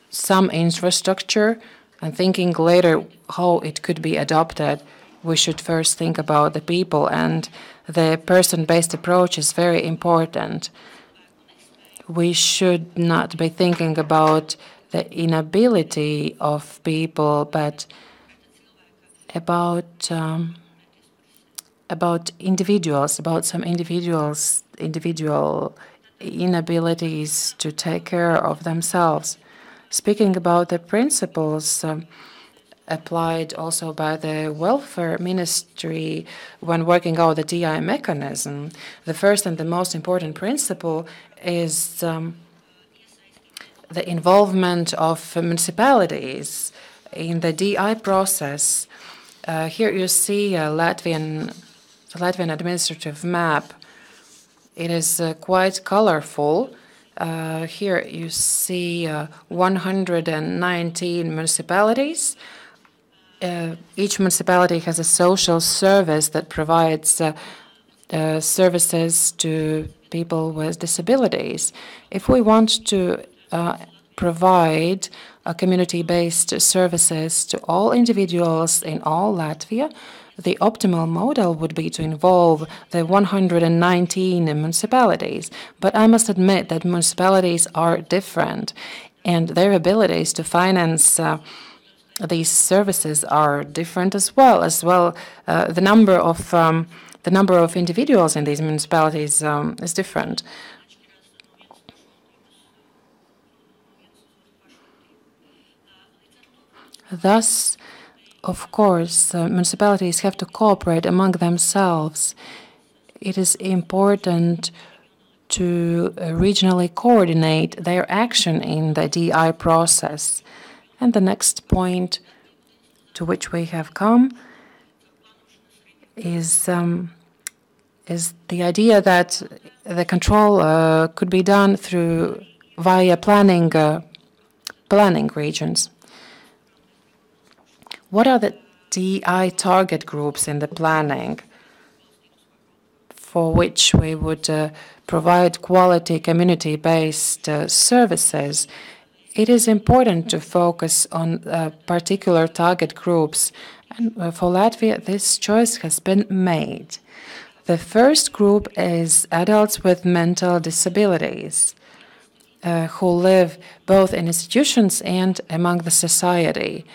some infrastructure and thinking later how it could be adopted, we should first think about the people, and the person-based approach is very important. We should not be thinking about the inability of people, but about individuals, about some individual inabilities to take care of themselves. Speaking about the principles applied also by the welfare ministry when working out the DI mechanism, the first and the most important principle is the involvement of municipalities in the DI process. Here you see the Latvian administrative map. It is quite colorful. Here you see 119 municipalities. Each municipality has a social service that provides services to people with disabilities. If we want to provide community-based services to all individuals in all Latvia, the optimal model would be to involve the 119 municipalities. But I must admit that municipalities are different, and their abilities to finance these services are different as well. The number of individuals in these municipalities is different. Thus, of course, municipalities have to cooperate among themselves. It is important to regionally coordinate their action in the DI process. And the next point to which we have come is the idea that the control could be done via planning regions. What are the DI target groups in the planning for which we would provide quality community-based services? It is important to focus on particular target groups, and for Latvia, this choice has been made. The first group is adults with mental disabilities who live both in institutions and among the society.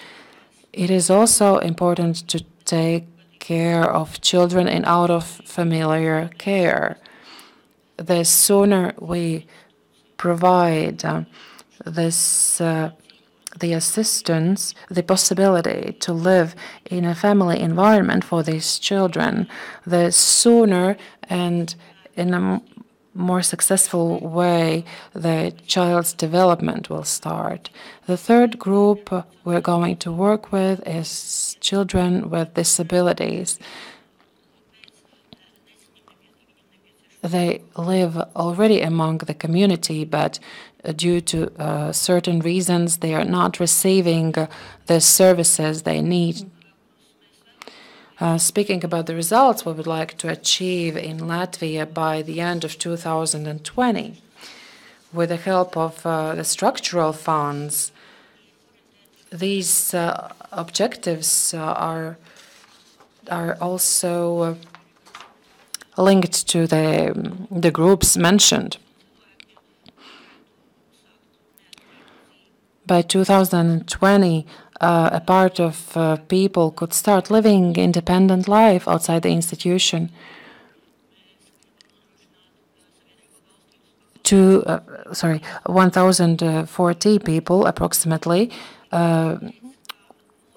It is also important to take care of children in out of familiar care. The sooner we provide the assistance, the possibility to live in a family environment for these children, the sooner and in a more successful way the child's development will start. The third group we're going to work with is children with disabilities. They live already among the community, but due to certain reasons, they are not receiving the services they need. Speaking about the results we would like to achieve in Latvia by the end of 2020, with the help of the structural funds, these objectives are also linked to the groups mentioned. By 2020, a part of people could start living independent life outside the institution. 1,040 people approximately.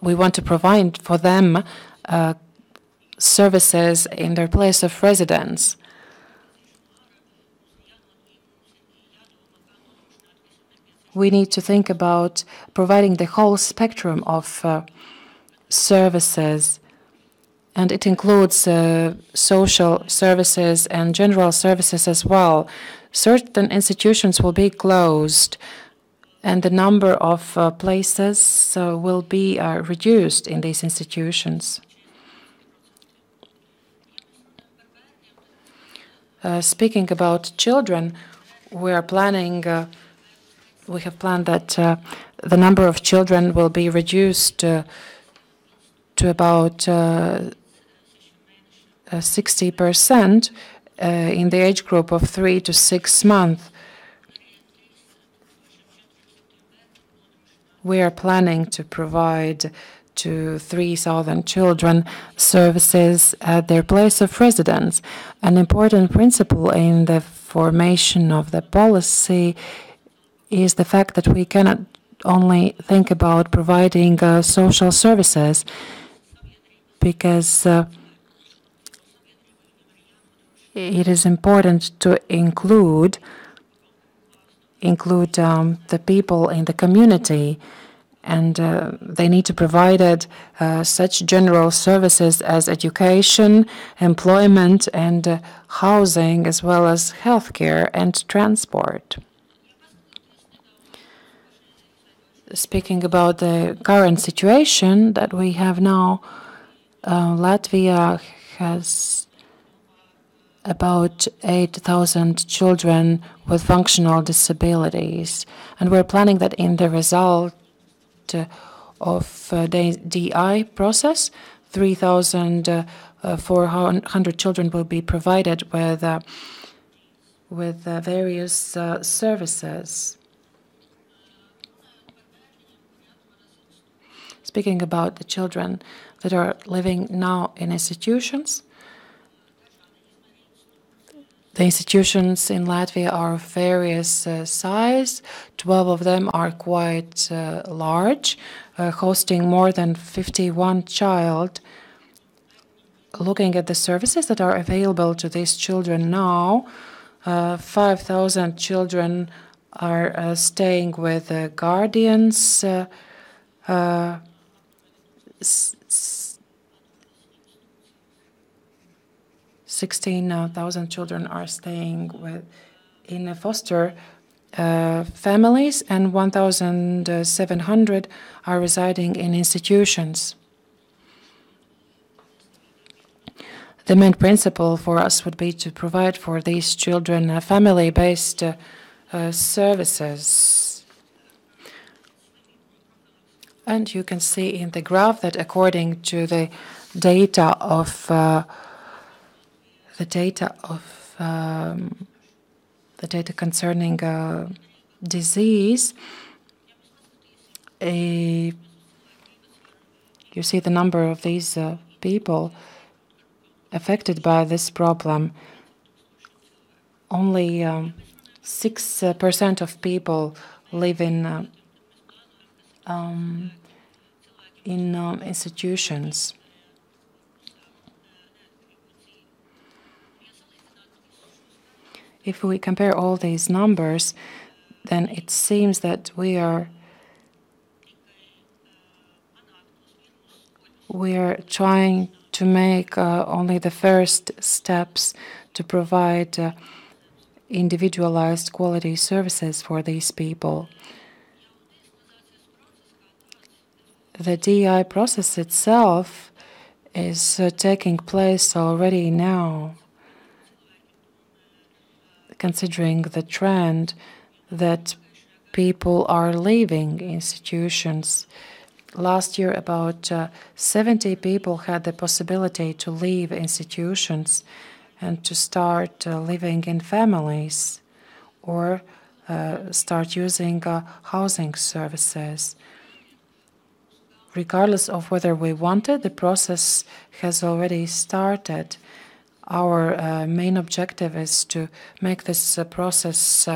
We want to provide for them services in their place of residence. We need to think about providing the whole spectrum of services, and it includes social services and general services as well. Certain institutions will be closed, and the number of places will be reduced in these institutions. Speaking about children, we have planned that the number of children will be reduced to about 60% in the age group of 3 to 6 months. We are planning to provide to 3,000 children services at their place of residence. An important principle in the formation of the policy is the fact that we cannot only think about providing social services, because it is important to include the people in the community, and they need to provide such general services as education, employment, and housing, as well as healthcare and transport. Speaking about the current situation that we have now, Latvia has about 8,000 children with functional disabilities, and we're planning that in the result of the DI process, 3,400 children will be provided with various services. Speaking about the children that are living now in institutions, the institutions in Latvia are of various size. 12 of them are quite large, hosting more than 51 child. Looking at the services that are available to these children now, 5,000 children are staying with guardians. 16,000 children are staying in foster families, and 1,700 are residing in institutions. The main principle for us would be to provide for these children family-based services. And you can see in the graph that according to the data concerning disease, you see the number of these people affected by this problem. Only 6% of people live in institutions. If we compare all these numbers, then it seems that we are trying to make only the first steps to provide individualized quality services for these people. The DI process itself is taking place already now, considering the trend that people are leaving institutions. Last year, about 70 people had the possibility to leave institutions and to start living in families or start using housing services. Regardless of whether we want it, the process has already started. Our main objective is to make this process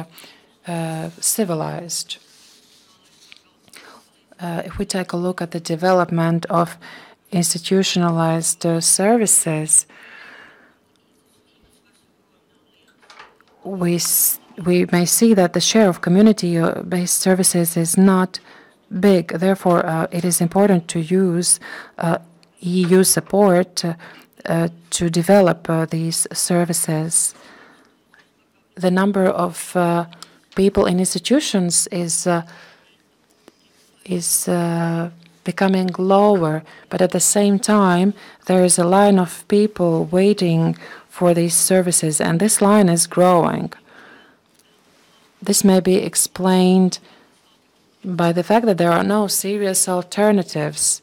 civilized. If we take a look at the development of institutionalized services, we may see that the share of community-based services is not big. Therefore, it is important to use EU support to develop these services. The number of people in institutions is becoming lower, but at the same time, there is a line of people waiting for these services, and this line is growing. This may be explained by the fact that there are no serious alternatives.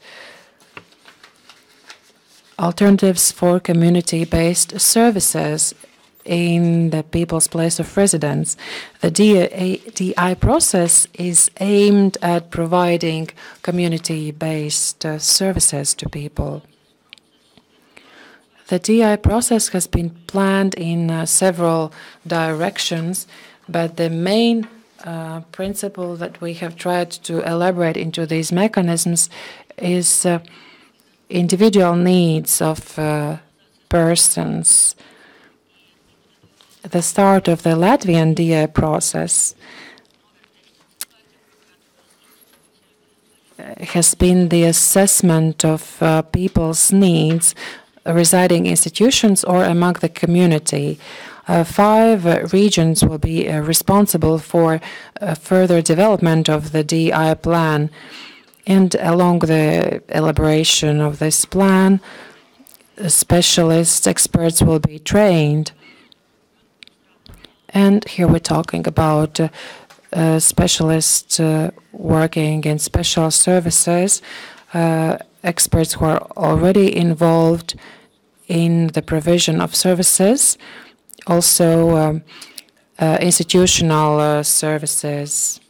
alternatives for community-based services in the people's place of residence. The DI process is aimed at providing community-based services to people. The DI process has been planned in several directions, but the main principle that we have tried to elaborate into these mechanisms is individual needs of persons. The start of the Latvian DI process has been the assessment of people's needs residing in institutions or among the community. 5 regions will be responsible for further development of the DI plan. And along the elaboration of this plan, specialists, experts will be trained. And here we're talking about specialists working in special services, experts who are already involved in the provision of services, also institutional services.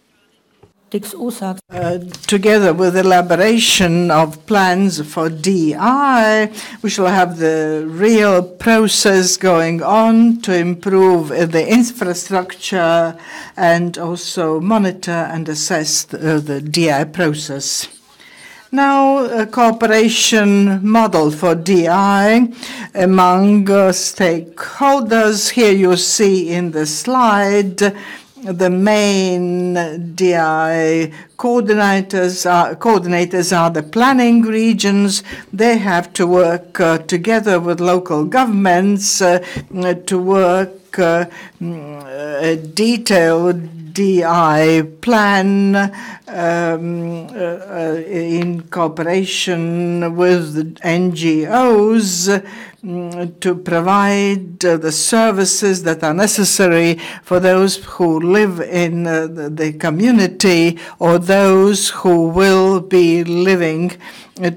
Together with elaboration of plans for DI, we shall have the real process going on to improve the infrastructure and also monitor and assess the DI process. Now, a cooperation model for DI among stakeholders. Here you see in the slide the main DI coordinators are the planning regions. They have to work together with local governments to work a detailed DI plan in cooperation with the NGOs to provide the services that are necessary for those who live in the community or those who will be living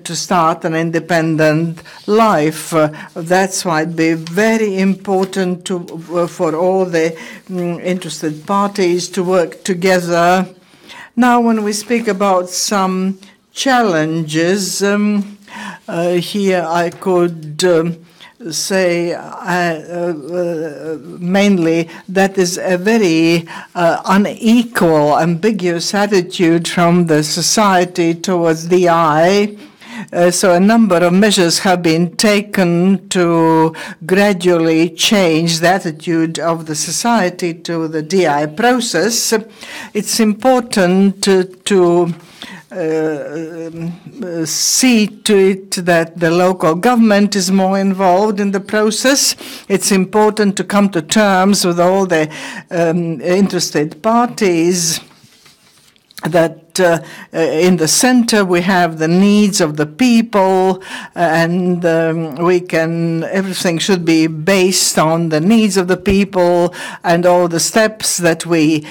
to start an independent life. That's why it'd be very important for all the interested parties to work together. Now, when we speak about some challenges, here I could say mainly that is a very unequal, ambiguous attitude from the society towards DI. So a number of measures have been taken to gradually change the attitude of the society to the DI process. It's important to see to it that the local government is more involved in the process. It's important to come to terms with all the interested parties that in the center we have the needs of the people, and everything should be based on the needs of the people, and all the steps that we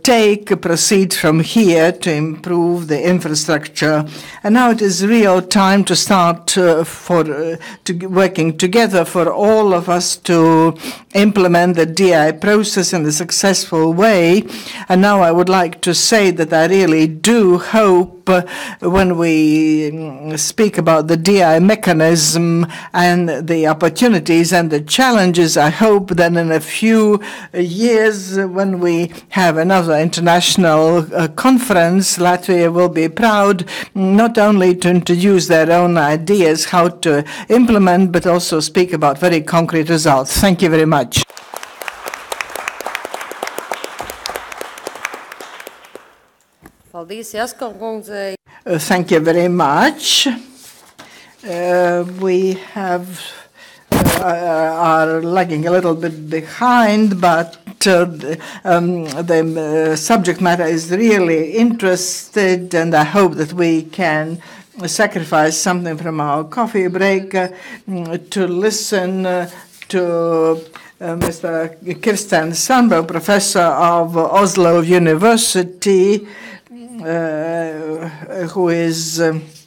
take proceed from here to improve the infrastructure. And now it is real time to start working together for all of us to implement the DI process in a successful way. And now I would like to say that I really do hope when we speak about the DI mechanism and the opportunities and the challenges, I hope that in a few years when we have another international conference, Latvia will be proud not only to introduce their own ideas how to implement, but also speak about very concrete results. Thank you very much. Thank you very much. We are lagging a little bit behind, but the subject matter is really interested, and I hope that we can sacrifice something from our coffee break to listen to Mr. Kirsten Sandberg, professor of Oslo University, who is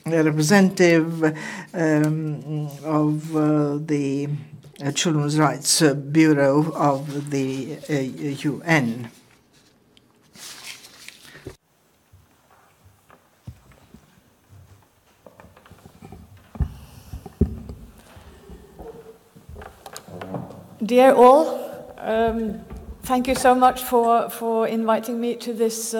representative of the Children's Rights Bureau of the UN. Dear all, thank you so much for inviting me to this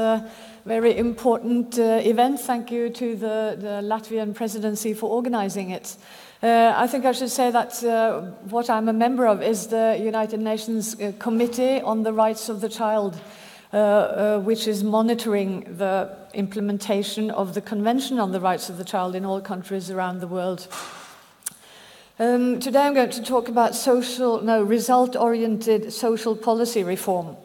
very important event. Thank you to the Latvian presidency for organizing it. I think I should say that what I'm a member of is the United Nations Committee on the Rights of the Child, which is monitoring the implementation of the Convention on the Rights of the Child in all countries around the world. Today I'm going to talk about result-oriented social policy reform.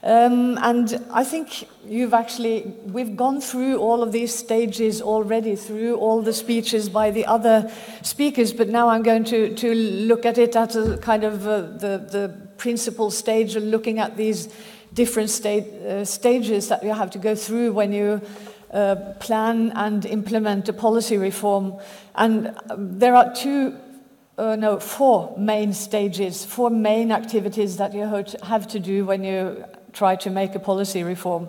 And I think we've gone through all of these stages already, through all the speeches by the other speakers, but now I'm going to look at it at a kind of the principal stage of looking at these different stages that you have to go through when you plan and implement a policy reform. And there are four main stages, four main activities that you have to do when you try to make a policy reform.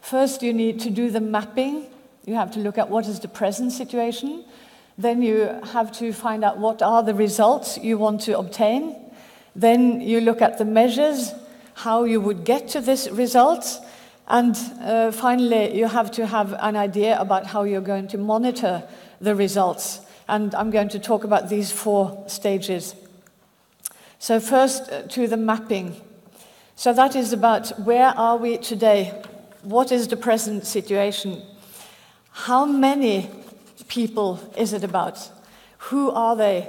First, you need to do the mapping. You have to look at what is the present situation. Then you have to find out what are the results you want to obtain. Then you look at the measures, how you would get to this result. And finally, you have to have an idea about how you're going to monitor the results. And I'm going to talk about these four stages. So first, to the mapping. So that is about where are we today? What is the present situation? How many people is it about? Who are they?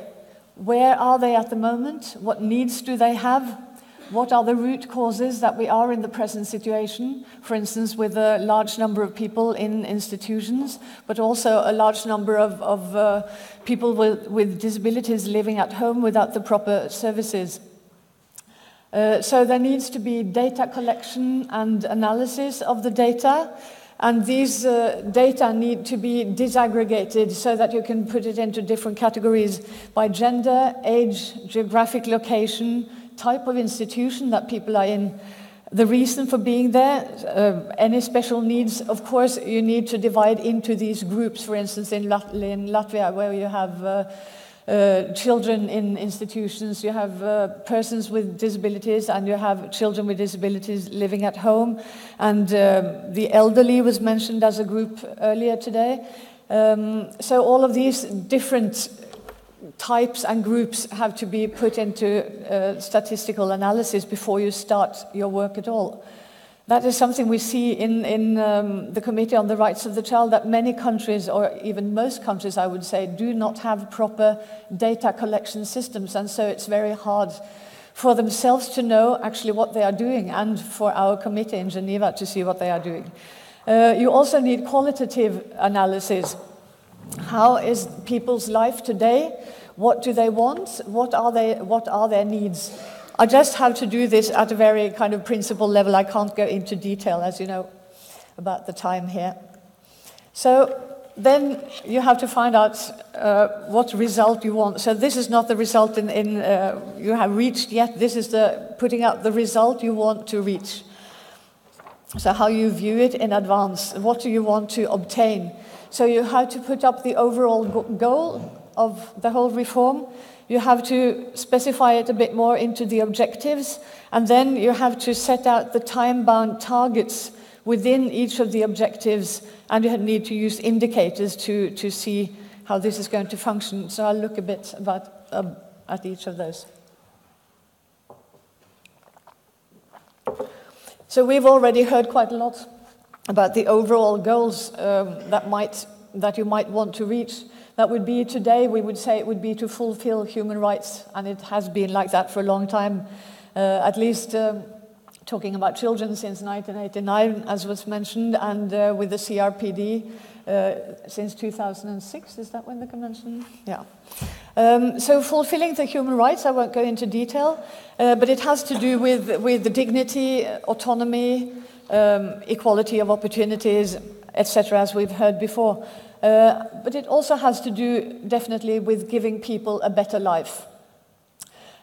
Where are they at the moment? What needs do they have? What are the root causes that we are in the present situation? For instance, with a large number of people in institutions, but also a large number of people with disabilities living at home without the proper services. So there needs to be data collection and analysis of the data, and these data need to be disaggregated so that you can put it into different categories by gender, age, geographic location, type of institution that people are in, the reason for being there, any special needs. Of course, you need to divide into these groups. For instance, in Latvia, where you have children in institutions, you have persons with disabilities, and you have children with disabilities living at home. And the elderly was mentioned as a group earlier today. So all of these different types and groups have to be put into statistical analysis before you start your work at all. That is something we see in the Committee on the Rights of the Child, that many countries, or even most countries, I would say, do not have proper data collection systems, and so it's very hard for themselves to know actually what they are doing, and for our committee in Geneva to see what they are doing. You also need qualitative analysis. How is people's life today? What do they want? What are their needs? I just have to do this at a very kind of principle level. I can't go into detail, as you know, about the time here. So then you have to find out what result you want. So this is not the result you have reached yet. This is putting out the result you want to reach. So how you view it in advance. What do you want to obtain? So you have to put up the overall goal of the whole reform. You have to specify it a bit more into the objectives, and then you have to set out the time-bound targets within each of the objectives, and you need to use indicators to see how this is going to function. So I'll look a bit at each of those. So we've already heard quite a lot about the overall goals that you might want to reach. That would be today, we would say it would be to fulfill human rights, and it has been like that for a long time, at least talking about children since 1989, as was mentioned, and with the CRPD since 2006. Is that when the convention? Yeah. So fulfilling the human rights, I won't go into detail, but it has to do with the dignity, autonomy, equality of opportunities, etc., as we've heard before. But it also has to do definitely with giving people a better life.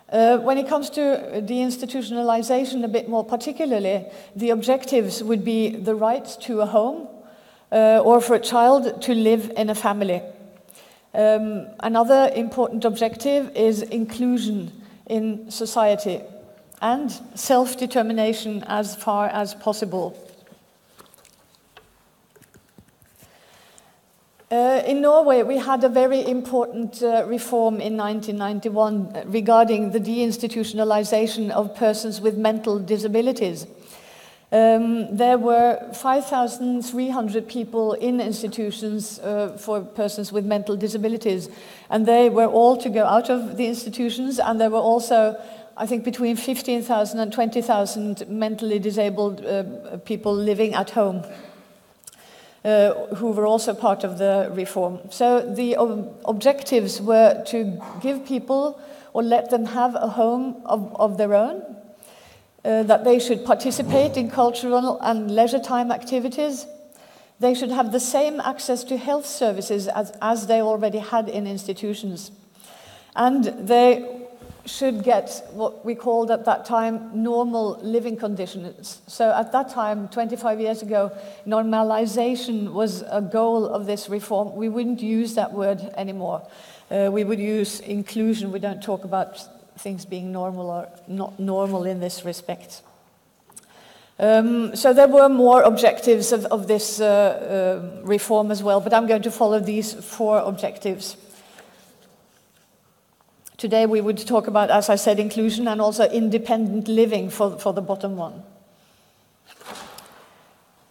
When it comes to deinstitutionalization a bit more particularly, the objectives would be the right to a home or for a child to live in a family. Another important objective is inclusion in society and self-determination as far as possible. In Norway, we had a very important reform in 1991 regarding the deinstitutionalization of persons with mental disabilities. There were 5,300 people in institutions for persons with mental disabilities, and they were all to go out of the institutions, and there were also, I think, between 15,000 and 20,000 mentally disabled people living at home. Who were also part of the reform. So the objectives were to give people or let them have a home of their own, that they should participate in cultural and leisure time activities. They should have the same access to health services as they already had in institutions. And they should get what we called at that time normal living conditions. So at that time, 25 years ago, normalization was a goal of this reform. We wouldn't use that word anymore. We would use inclusion. We don't talk about things being normal or not normal in this respect. So there were more objectives of this reform as well, but I'm going to follow these 4 objectives. Today we would talk about, as I said, inclusion and also independent living for the bottom one.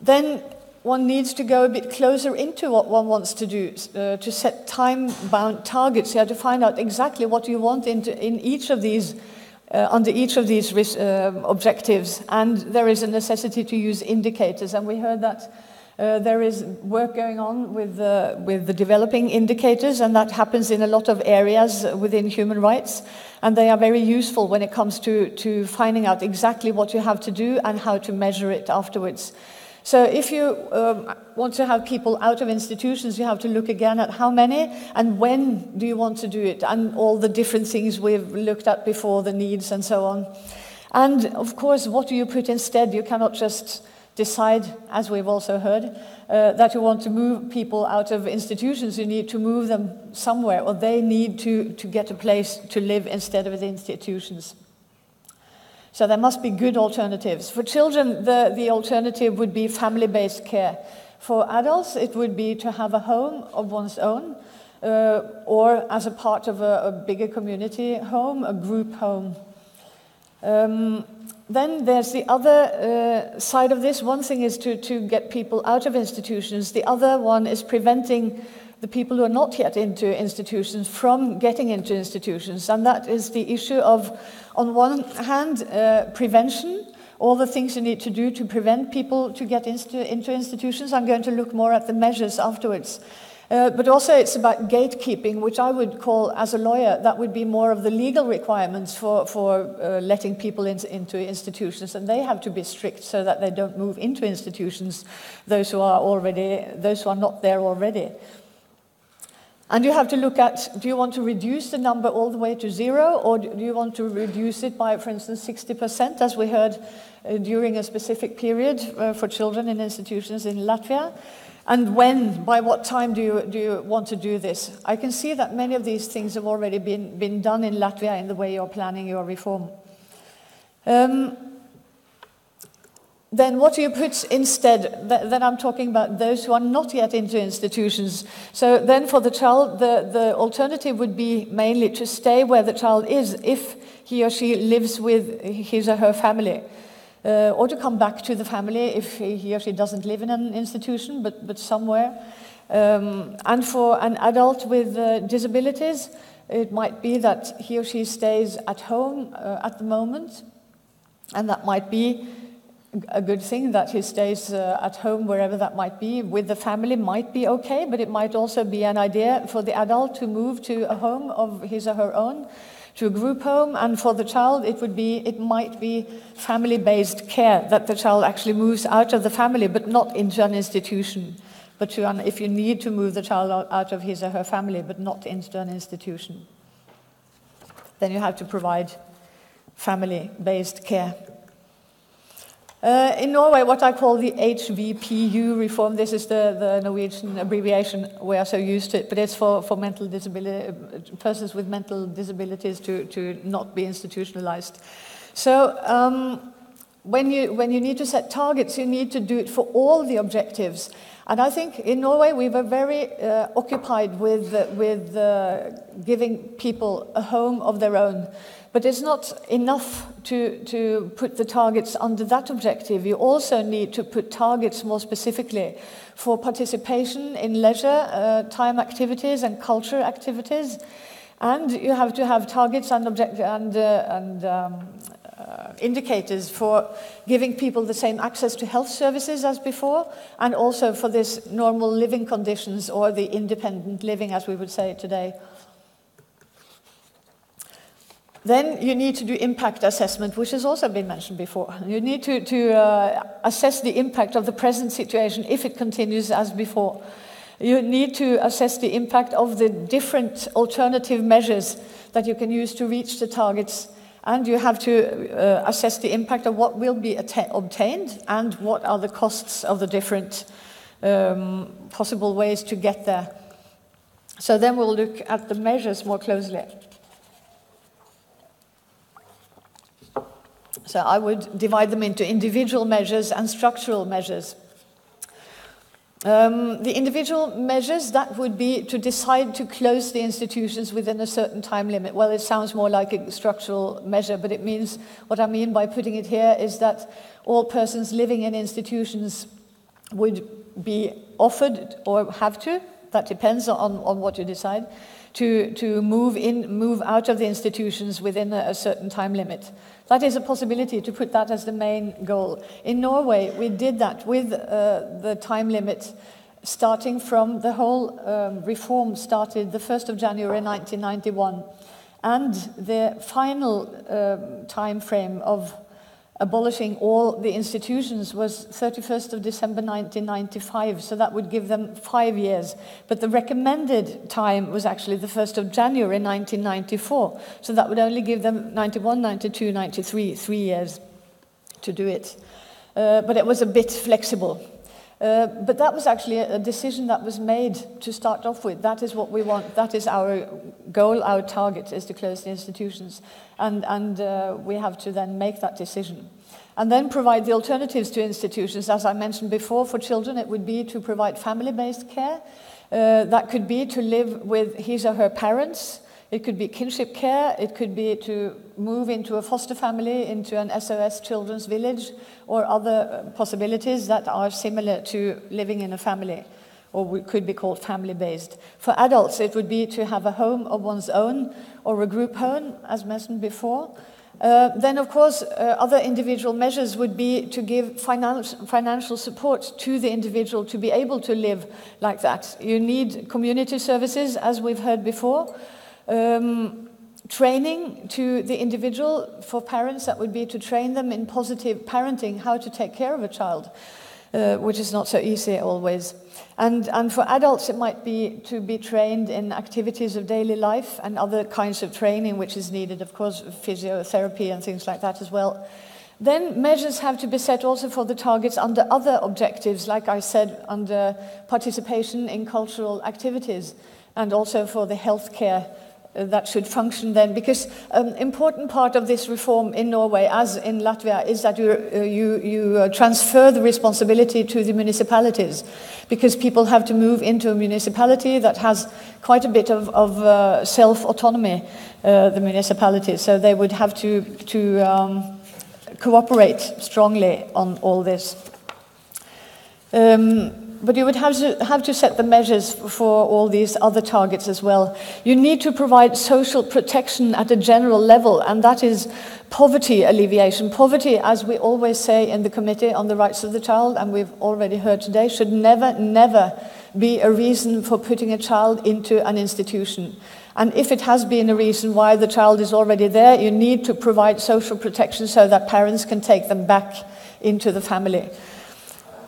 Then one needs to go a bit closer into what one wants to do, to set time-bound targets. You have to find out exactly what you want in each of these, under each of these objectives. And there is a necessity to use indicators, and we heard that there is work going on with the developing indicators, and that happens in a lot of areas within human rights, and they are very useful when it comes to finding out exactly what you have to do and how to measure it afterwards. So if you want to have people out of institutions, you have to look again at how many and when do you want to do it, and all the different things we've looked at before, the needs and so on. And of course, what do you put instead? You cannot just decide, as we've also heard, that you want to move people out of institutions. You need to move them somewhere, or they need to get a place to live instead of the institutions. So there must be good alternatives. For children, the alternative would be family-based care. For adults, it would be to have a home of one's own, or as a part of a bigger community home, a group home. Then there's the other side of this. One thing is to get people out of institutions. The other one is preventing the people who are not yet into institutions from getting into institutions. And that is the issue of, on one hand, prevention, all the things you need to do to prevent people to get into institutions. I'm going to look more at the measures afterwards. But also it's about gatekeeping, which I would call, as a lawyer, that would be more of the legal requirements for letting people into institutions, and they have to be strict so that they don't move into institutions, those who are not there already. And you have to look at, do you want to reduce the number all the way to 0, or do you want to reduce it by, for instance, 60%, as we heard during a specific period for children in institutions in Latvia? And when, by what time do you want to do this? I can see that many of these things have already been done in Latvia in the way you're planning your reform. Then what do you put instead? Then I'm talking about those who are not yet into institutions. So then for the child, the alternative would be mainly to stay where the child is if he or she lives with his or her family. Or to come back to the family if he or she doesn't live in an institution, but somewhere. And for an adult with disabilities, it might be that he or she stays at home at the moment, and that might be a good thing, that he stays at home wherever that might be. With the family might be okay, but it might also be an idea for the adult to move to a home of his or her own, to a group home, and for the child it might be family-based care, that the child actually moves out of the family but not into an institution. but if you need to move the child out of his or her family, but not into an institution, then you have to provide family-based care. In Norway, what I call the HVPU reform, this is the Norwegian abbreviation, we are so used to it, but it's for mental disability, persons with mental disabilities to not be institutionalized. So when you need to set targets, you need to do it for all the objectives. And I think in Norway we were very occupied with giving people a home of their own. But it's not enough to put the targets under that objective. You also need to put targets more specifically for participation in leisure time activities and culture activities. And you have to have targets and indicators for giving people the same access to health services as before, and also for this normal living conditions, or the independent living, as we would say today. Then you need to do impact assessment, which has also been mentioned before. You need to assess the impact of the present situation if it continues as before. You need to assess the impact of the different alternative measures that you can use to reach the targets. And you have to assess the impact of what will be obtained and what are the costs of the different possible ways to get there. So then we'll look at the measures more closely. So I would divide them into individual measures and structural measures. The individual measures, that would be to decide to close the institutions within a certain time limit. Well, it sounds more like a structural measure, but it means, what I mean by putting it here is that all persons living in institutions would be offered, or have to, that depends on what you decide, to move out of the institutions within a certain time limit. That is a possibility, to put that as the main goal. In Norway, we did that with the time limit starting from the whole reform started the 1st of January 1991. And the final time frame of abolishing all the institutions was 31st of December 1995, so that would give them 5 years. But the recommended time was actually the 1st of January 1994, so that would only give them 91, 92, 93, 3 years to do it. But it was a bit flexible. But that was actually a decision that was made to start off with. That is what we want. That is our goal, our target, is to close the institutions. And we have to then make that decision. And then provide the alternatives to institutions. As I mentioned before, for children, it would be to provide family-based care. That could be to live with his or her parents. It could be kinship care. It could be to move into a foster family, into an SOS children's village, or other possibilities that are similar to living in a family, or could be called family-based. For adults, it would be to have a home of one's own, or a group home, as mentioned before. Then, of course, other individual measures would be to give financial support to the individual to be able to live like that. You need community services, as we've heard before. Training to the individual. For parents, that would be to train them in positive parenting, how to take care of a child, which is not so easy always. And for adults, it might be to be trained in activities of daily life and other kinds of training which is needed, of course, physiotherapy and things like that as well. Then measures have to be set also for the targets under other objectives, like I said, under participation in cultural activities, and also for the healthcare that should function then, because an important part of this reform in Norway, as in Latvia, is that you transfer the responsibility to the municipalities, because people have to move into a municipality that has quite a bit of self-autonomy, the municipalities, so they would have to cooperate strongly on all this. But you would have to set the measures for all these other targets as well. You need to provide social protection at a general level, and that is poverty alleviation. Poverty, as we always say in the Committee on the Rights of the Child, and we've already heard today, should never be a reason for putting a child into an institution. And if it has been a reason why the child is already there, you need to provide social protection so that parents can take them back into the family.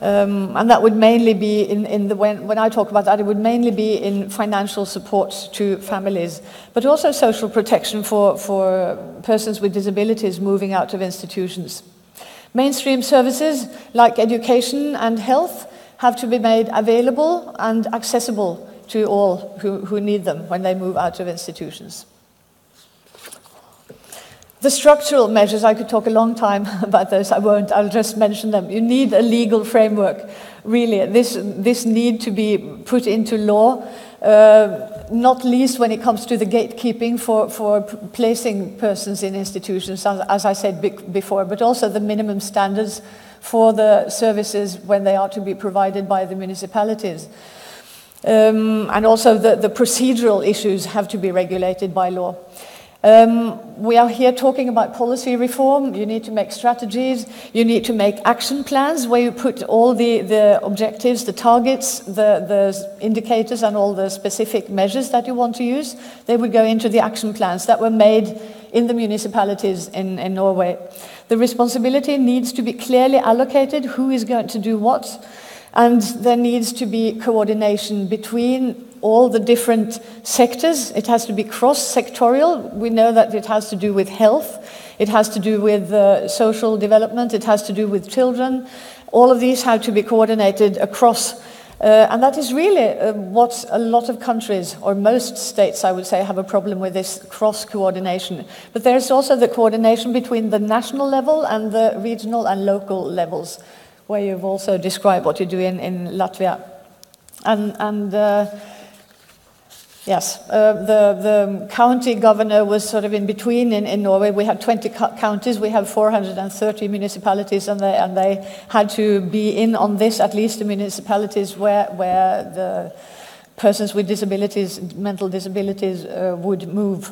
And that would mainly be when I talk about that, it would mainly be in financial support to families, but also social protection for persons with disabilities moving out of institutions. Mainstream services like education and health have to be made available and accessible to all who need them when they move out of institutions. The structural measures, I could talk a long time about those, I won't, I'll just mention them. You need a legal framework, really. This need to be put into law, not least when it comes to the gatekeeping for placing persons in institutions, as I said before, but also the minimum standards for the services when they are to be provided by the municipalities. And also the procedural issues have to be regulated by law. We are here talking about policy reform. You need to make strategies. You need to make action plans where you put all the objectives, the targets, the indicators, and all the specific measures that you want to use. They would go into the action plans that were made in the municipalities in Norway. The responsibility needs to be clearly allocated, who is going to do what, and there needs to be coordination between all the different sectors. It has to be cross-sectorial. We know that it has to do with health, it has to do with social development, it has to do with children. All of these have to be coordinated across. And that is really what a lot of countries, or most states, I would say, have a problem with, this cross-coordination. But there's also the coordination between the national level and the regional and local levels, where you've also described what you do in Latvia. Yes, the county governor was sort of in between in Norway. We had 20 counties, we have 430 municipalities, and they had to be in on this, at least the municipalities where the persons with disabilities, mental disabilities, would move.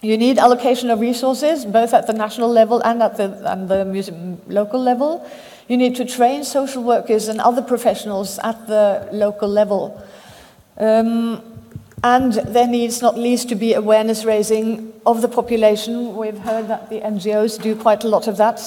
You need allocation of resources, both at the national level and at the local level. You need to train social workers and other professionals at the local level. And there needs not least to be awareness raising of the population. We've heard that the NGOs do quite a lot of that,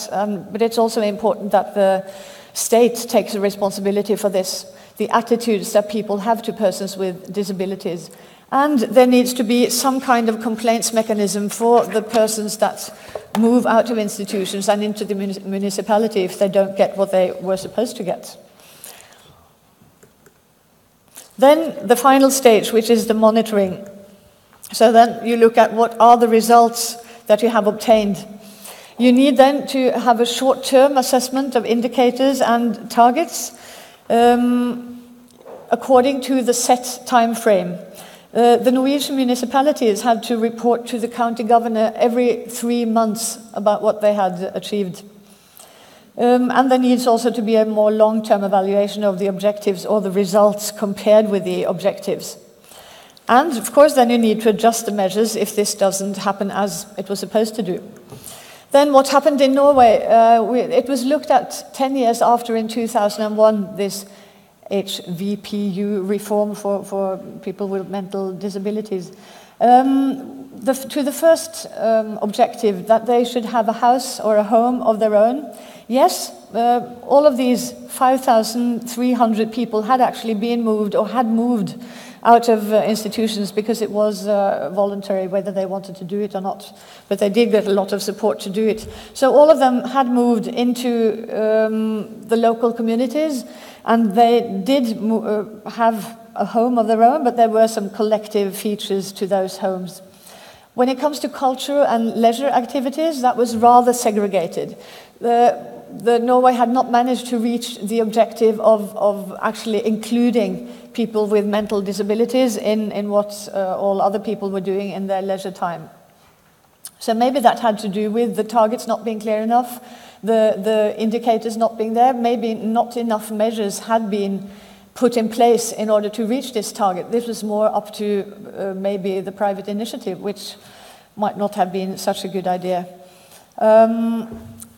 but it's also important that the state takes a responsibility for this, the attitudes that people have to persons with disabilities. And there needs to be some kind of complaints mechanism for the persons that move out of institutions and into the municipality if they don't get what they were supposed to get. Then the final stage, which is the monitoring. So then you look at what are the results that you have obtained. You need then to have a short-term assessment of indicators and targets according to the set time frame. The Norwegian municipalities had to report to the county governor every 3 months about what they had achieved. And there needs also to be a more long-term evaluation of the objectives or the results compared with the objectives. And, of course, then you need to adjust the measures if this doesn't happen as it was supposed to do. Then what happened in Norway, it was looked at 10 years after, in 2001, this HVPU reform for people with mental disabilities. To the first objective, that they should have a house or a home of their own. Yes, all of these 5,300 people had actually been moved or had moved out of institutions because it was voluntary whether they wanted to do it or not. But they did get a lot of support to do it. So all of them had moved into the local communities, and they did have a home of their own, but there were some collective features to those homes. When it comes to culture and leisure activities, that was rather segregated. Norway had not managed to reach the objective of actually including people with mental disabilities in what all other people were doing in their leisure time. So maybe that had to do with the targets not being clear enough, the indicators not being there, maybe not enough measures had been put in place in order to reach this target. This was more up to maybe the private initiative, which might not have been such a good idea.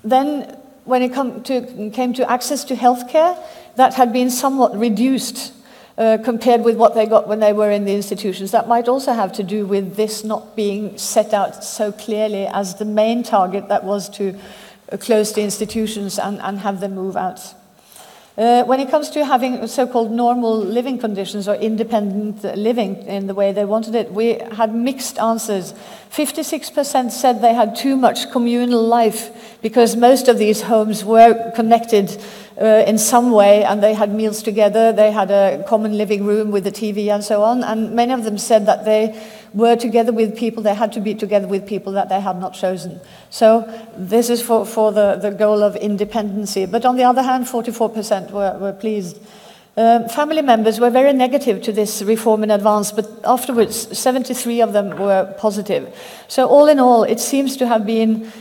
Then when it came to access to healthcare, that had been somewhat reduced compared with what they got when they were in the institutions. That might also have to do with this not being set out so clearly as the main target, that was to close the institutions and have them move out. When it comes to having so-called normal living conditions or independent living in the way they wanted it, we had mixed answers. 56% said they had too much communal life because most of these homes were connected in some way, and they had meals together, they had a common living room with a TV and so on, and many of them said that they were together with people, they had to be together with people that they had not chosen. So this is for the goal of independency. But on the other hand, 44% were pleased. Family members were very negative to this reform in advance, but afterwards 73 of them were positive. So all in all, it seems to have been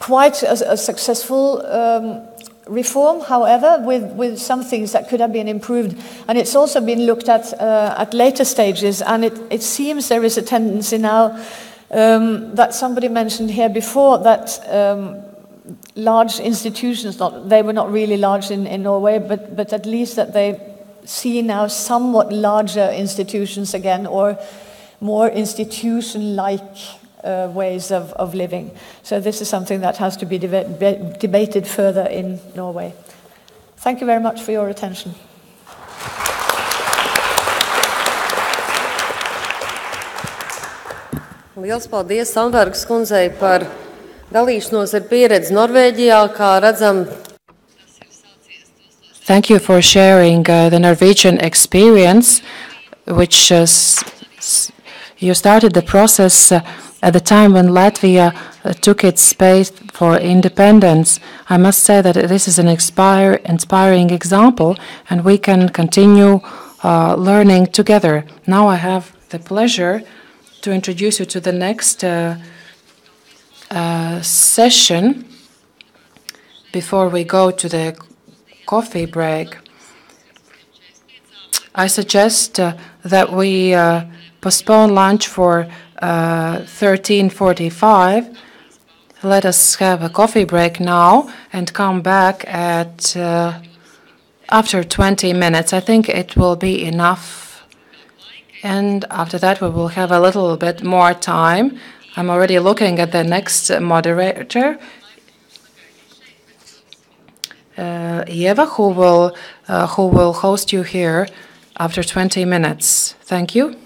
quite a successful reform, however, with some things that could have been improved. And it's also been looked at later stages, and it seems there is a tendency now that somebody mentioned here before that large institutions, they were not really large in Norway, but at least that they see now somewhat larger institutions again, or more institution-like ways of living. So this is something that has to be debated further in Norway. Thank you very much for your attention. Liels paldies Sandbergas kundzei par dalīšanos ar pieredzi Norvēģijā, kā redzam. Thank you for sharing the Norwegian experience, which you started the process at the time when Latvia took its space for independence. I must say that this is an inspiring example, and we can continue learning together. Now I have the pleasure to introduce you to the next session before we go to the coffee break. I suggest that we postpone lunch for 13:45. Let us have a coffee break now and come back at after 20 minutes. I think it will be enough. And after that, we will have a little bit more time. I'm already looking at the next moderator, Eva, who will host you here after 20 minutes. Thank you.